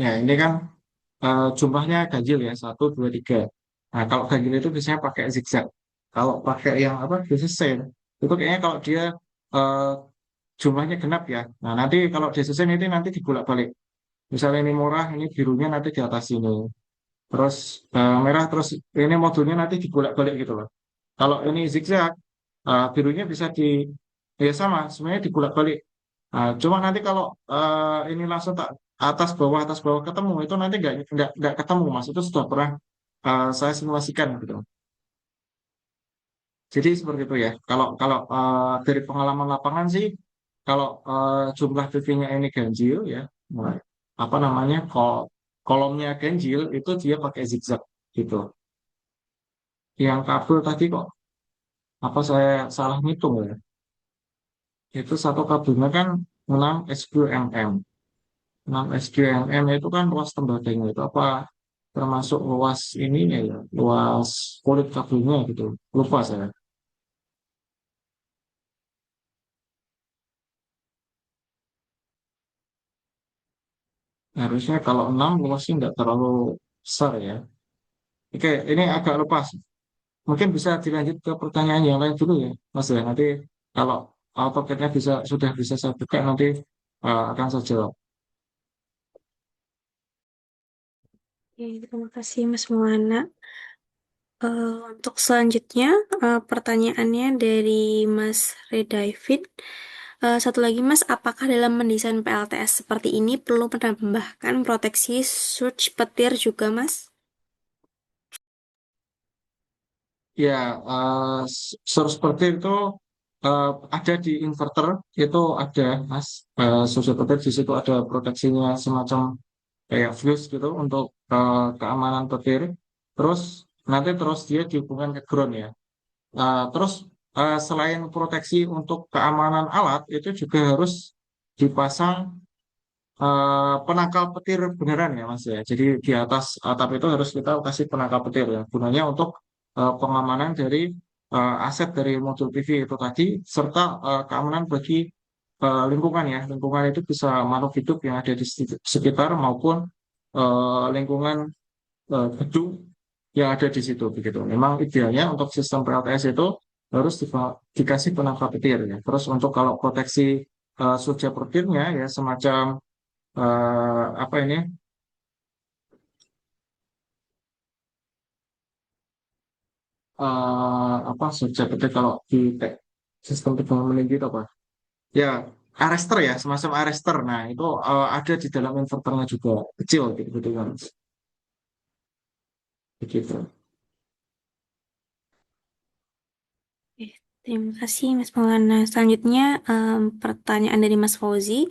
ya ini kan jumlahnya ganjil ya, satu, dua, tiga. Nah, kalau ganjil itu biasanya pakai zigzag. Kalau pakai yang apa, biasanya sen. Itu kayaknya kalau dia eh, jumlahnya genap ya. Nah, nanti kalau di sen ini nanti dibolak-balik. Misalnya ini murah, ini birunya nanti di atas ini. Terus merah, terus ini modulnya nanti dibolak-balik gitu loh. Kalau ini zigzag, birunya bisa ya sama, sebenarnya dibolak-balik. Nah, cuma nanti kalau ini langsung tak atas bawah ketemu itu nanti nggak ketemu mas. Itu sudah pernah saya simulasikan gitu. Jadi seperti itu ya. Kalau kalau dari pengalaman lapangan sih, kalau jumlah PV-nya ini ganjil ya, nah, apa namanya, kolomnya ganjil itu dia pakai zigzag gitu. Yang kabel tadi kok apa saya salah ngitung ya? Itu satu kabelnya kan 6 SQMM. 6 SQMM itu kan luas tembaganya itu apa termasuk luas ininya ya, luas kulit kabelnya gitu. Lupa saya. Harusnya kalau 6 luasnya nggak terlalu besar ya. Oke, ini agak lepas. Mungkin bisa dilanjut ke pertanyaan yang lain dulu ya, Mas ya. Nanti kalau AutoCAD-nya sudah bisa saya buka nanti akan saya jawab. Oke, terima kasih Mas Maulana. Untuk selanjutnya, pertanyaannya dari Mas Redaifit. Satu lagi Mas, apakah dalam mendesain PLTS seperti ini perlu menambahkan proteksi surge petir juga Mas? Ya, source seperti itu eh, ada di inverter, itu ada, Mas. Source seperti di situ ada proteksinya semacam kayak fuse gitu untuk keamanan petir. Terus terus dia dihubungkan ke ground ya. Terus selain proteksi untuk keamanan alat, itu juga harus dipasang penangkal petir beneran ya Mas ya. Jadi di atas atap itu harus kita kasih penangkal petir ya. Gunanya untuk pengamanan dari aset dari modul PV itu tadi serta keamanan bagi lingkungan ya. Lingkungan itu bisa makhluk hidup yang ada di sekitar maupun lingkungan gedung yang ada di situ begitu. Memang idealnya untuk sistem PLTS itu harus dikasih penangkal petir ya. Terus untuk kalau proteksi surga petirnya ya semacam apa ini apa subjek itu kalau di sistem tegangan meninggi itu apa ya, arrestor ya, semacam arrestor. Nah itu ada di dalam inverternya juga, kecil gitu gitu kan, begitu. Oke, terima kasih Mas Maulana. Selanjutnya, pertanyaan dari Mas Fauzi.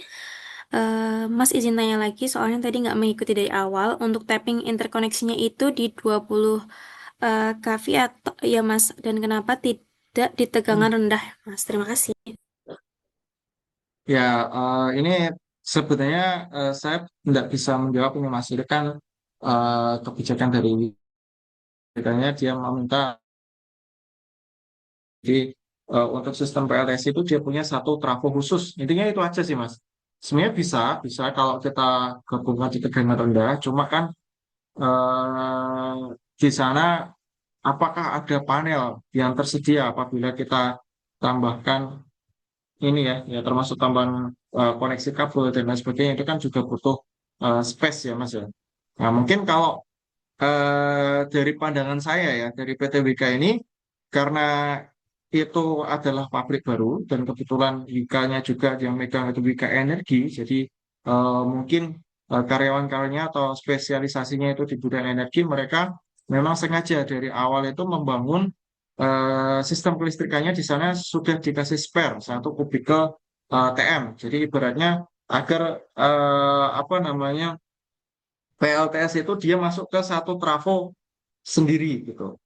Mas izin tanya lagi, soalnya tadi nggak mengikuti dari awal. Untuk tapping interkoneksinya itu di 20 kV atau ya Mas, dan kenapa tidak di tegangan rendah Mas? Terima kasih. Ya ini sebenarnya saya tidak bisa menjawab ini Mas, ini kan kebijakan dari katanya dia meminta. Jadi untuk sistem PLTS itu dia punya satu trafo khusus. Intinya itu aja sih Mas. Sebenarnya bisa kalau kita gabungkan di tegangan rendah. Cuma kan eh, di sana apakah ada panel yang tersedia apabila kita tambahkan ini ya termasuk tambahan koneksi kabel dan lain sebagainya itu kan juga butuh space ya Mas ya. Nah mungkin kalau dari pandangan saya ya dari PT Wika ini karena itu adalah pabrik baru dan kebetulan Wika-nya juga yang megang itu Wika Energi, jadi mungkin karyawan-karyanya atau spesialisasinya itu di bidang energi mereka memang sengaja dari awal itu membangun sistem kelistrikannya di sana sudah dikasih spare satu kubikel TM. Jadi ibaratnya agar apa namanya PLTS itu dia masuk ke satu trafo sendiri gitu.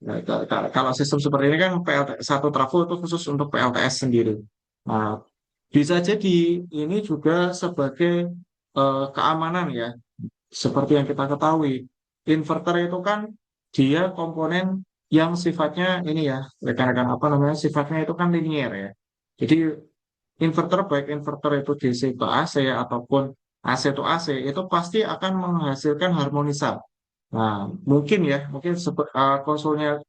Nah, kalau sistem seperti ini kan satu trafo itu khusus untuk PLTS sendiri. Nah, bisa jadi ini juga sebagai keamanan ya, seperti yang kita ketahui. Inverter itu kan dia komponen yang sifatnya ini ya, rekan-rekan apa namanya, sifatnya itu kan linier ya. Jadi inverter baik inverter itu DC ke AC ataupun AC itu AC itu pasti akan menghasilkan harmonisa. Nah, mungkin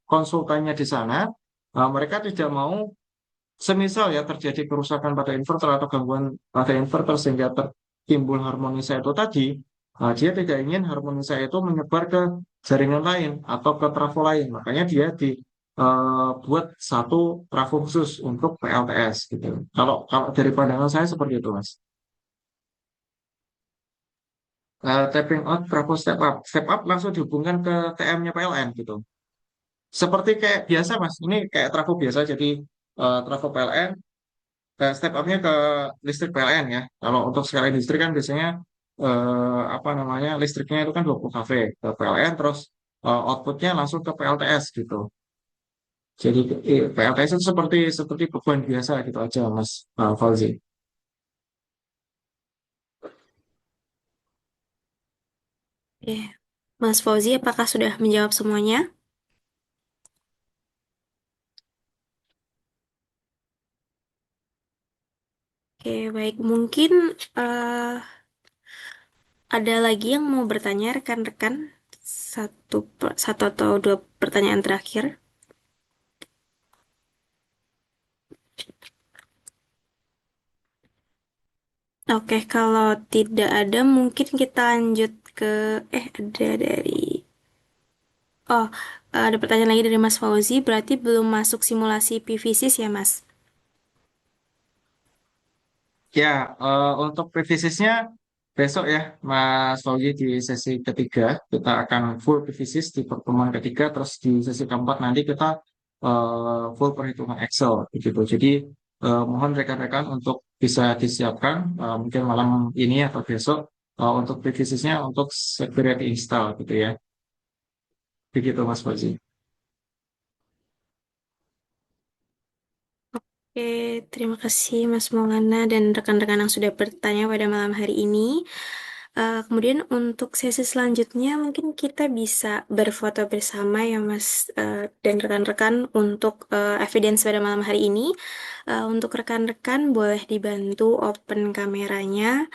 konsultannya di sana mereka tidak mau semisal ya terjadi kerusakan pada inverter atau gangguan pada inverter sehingga tertimbul harmonisa itu tadi, dia tidak ingin harmonisa itu menyebar ke jaringan lain atau ke trafo lain. Makanya dia buat satu trafo khusus untuk PLTS gitu. Kalau kalau dari pandangan saya seperti itu, Mas. Tapping out trafo step up langsung dihubungkan ke TM-nya PLN gitu. Seperti kayak biasa, Mas. Ini kayak trafo biasa. Jadi trafo PLN, step up-nya ke listrik PLN ya. Kalau untuk skala industri kan biasanya apa namanya listriknya itu kan 20 kV ke PLN, terus outputnya langsung ke PLTS gitu. Jadi PLTS itu seperti seperti beban biasa gitu aja, Mas Fauzi. Oke, Mas Fauzi, apakah sudah menjawab semuanya? Oke, baik. Mungkin eh, ada lagi yang mau bertanya, rekan-rekan? Satu atau dua pertanyaan terakhir. Oke, kalau tidak ada, mungkin kita lanjut ke... ada dari... Oh, ada pertanyaan lagi dari Mas Fauzi. Berarti belum masuk simulasi PVSys ya, Mas? Ya, untuk PVSisnya besok ya, Mas Fauzi di sesi ketiga kita akan full PVSis di pertemuan ketiga, terus di sesi keempat nanti kita full perhitungan Excel begitu. Jadi mohon rekan-rekan untuk bisa disiapkan mungkin malam ini atau besok untuk PVSisnya untuk segera diinstal gitu ya. Begitu Mas Fauzi. Oke, terima kasih Mas Maulana dan rekan-rekan yang sudah bertanya pada malam hari ini. Kemudian untuk sesi selanjutnya mungkin kita bisa berfoto bersama ya Mas dan rekan-rekan untuk evidence pada malam hari ini. Untuk rekan-rekan boleh dibantu open kameranya.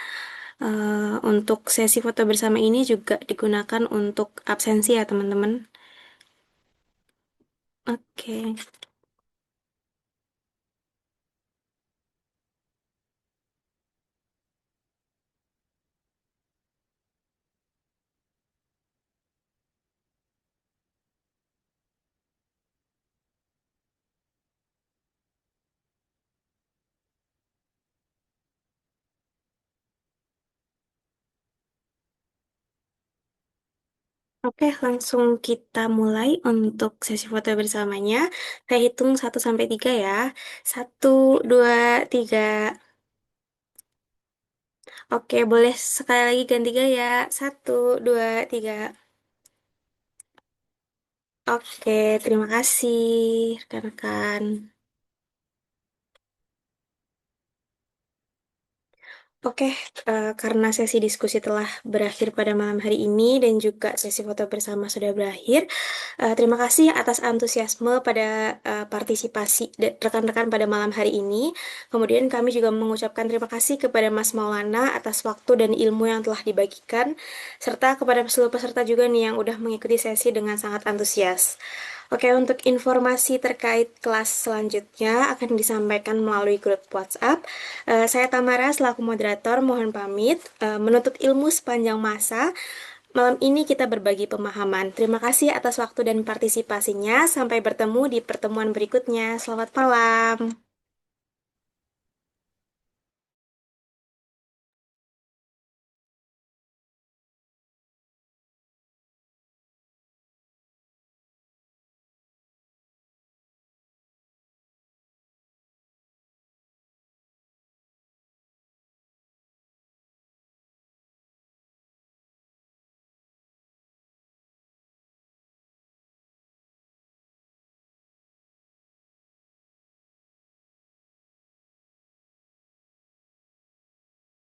Untuk sesi foto bersama ini juga digunakan untuk absensi ya teman-teman. Oke. Oke, langsung kita mulai untuk sesi foto bersamanya. Saya hitung 1 sampai 3 ya. 1, 2, 3. Oke, boleh sekali lagi ganti gaya. 1, 2, 3. Oke, terima kasih rekan-rekan. Oke, karena sesi diskusi telah berakhir pada malam hari ini dan juga sesi foto bersama sudah berakhir, terima kasih atas antusiasme pada partisipasi rekan-rekan pada malam hari ini. Kemudian kami juga mengucapkan terima kasih kepada Mas Maulana atas waktu dan ilmu yang telah dibagikan, serta kepada seluruh peserta juga nih yang udah mengikuti sesi dengan sangat antusias. Oke, untuk informasi terkait kelas selanjutnya akan disampaikan melalui grup WhatsApp. Saya Tamara selaku moderator mohon pamit, menuntut ilmu sepanjang masa. Malam ini kita berbagi pemahaman. Terima kasih atas waktu dan partisipasinya. Sampai bertemu di pertemuan berikutnya. Selamat malam.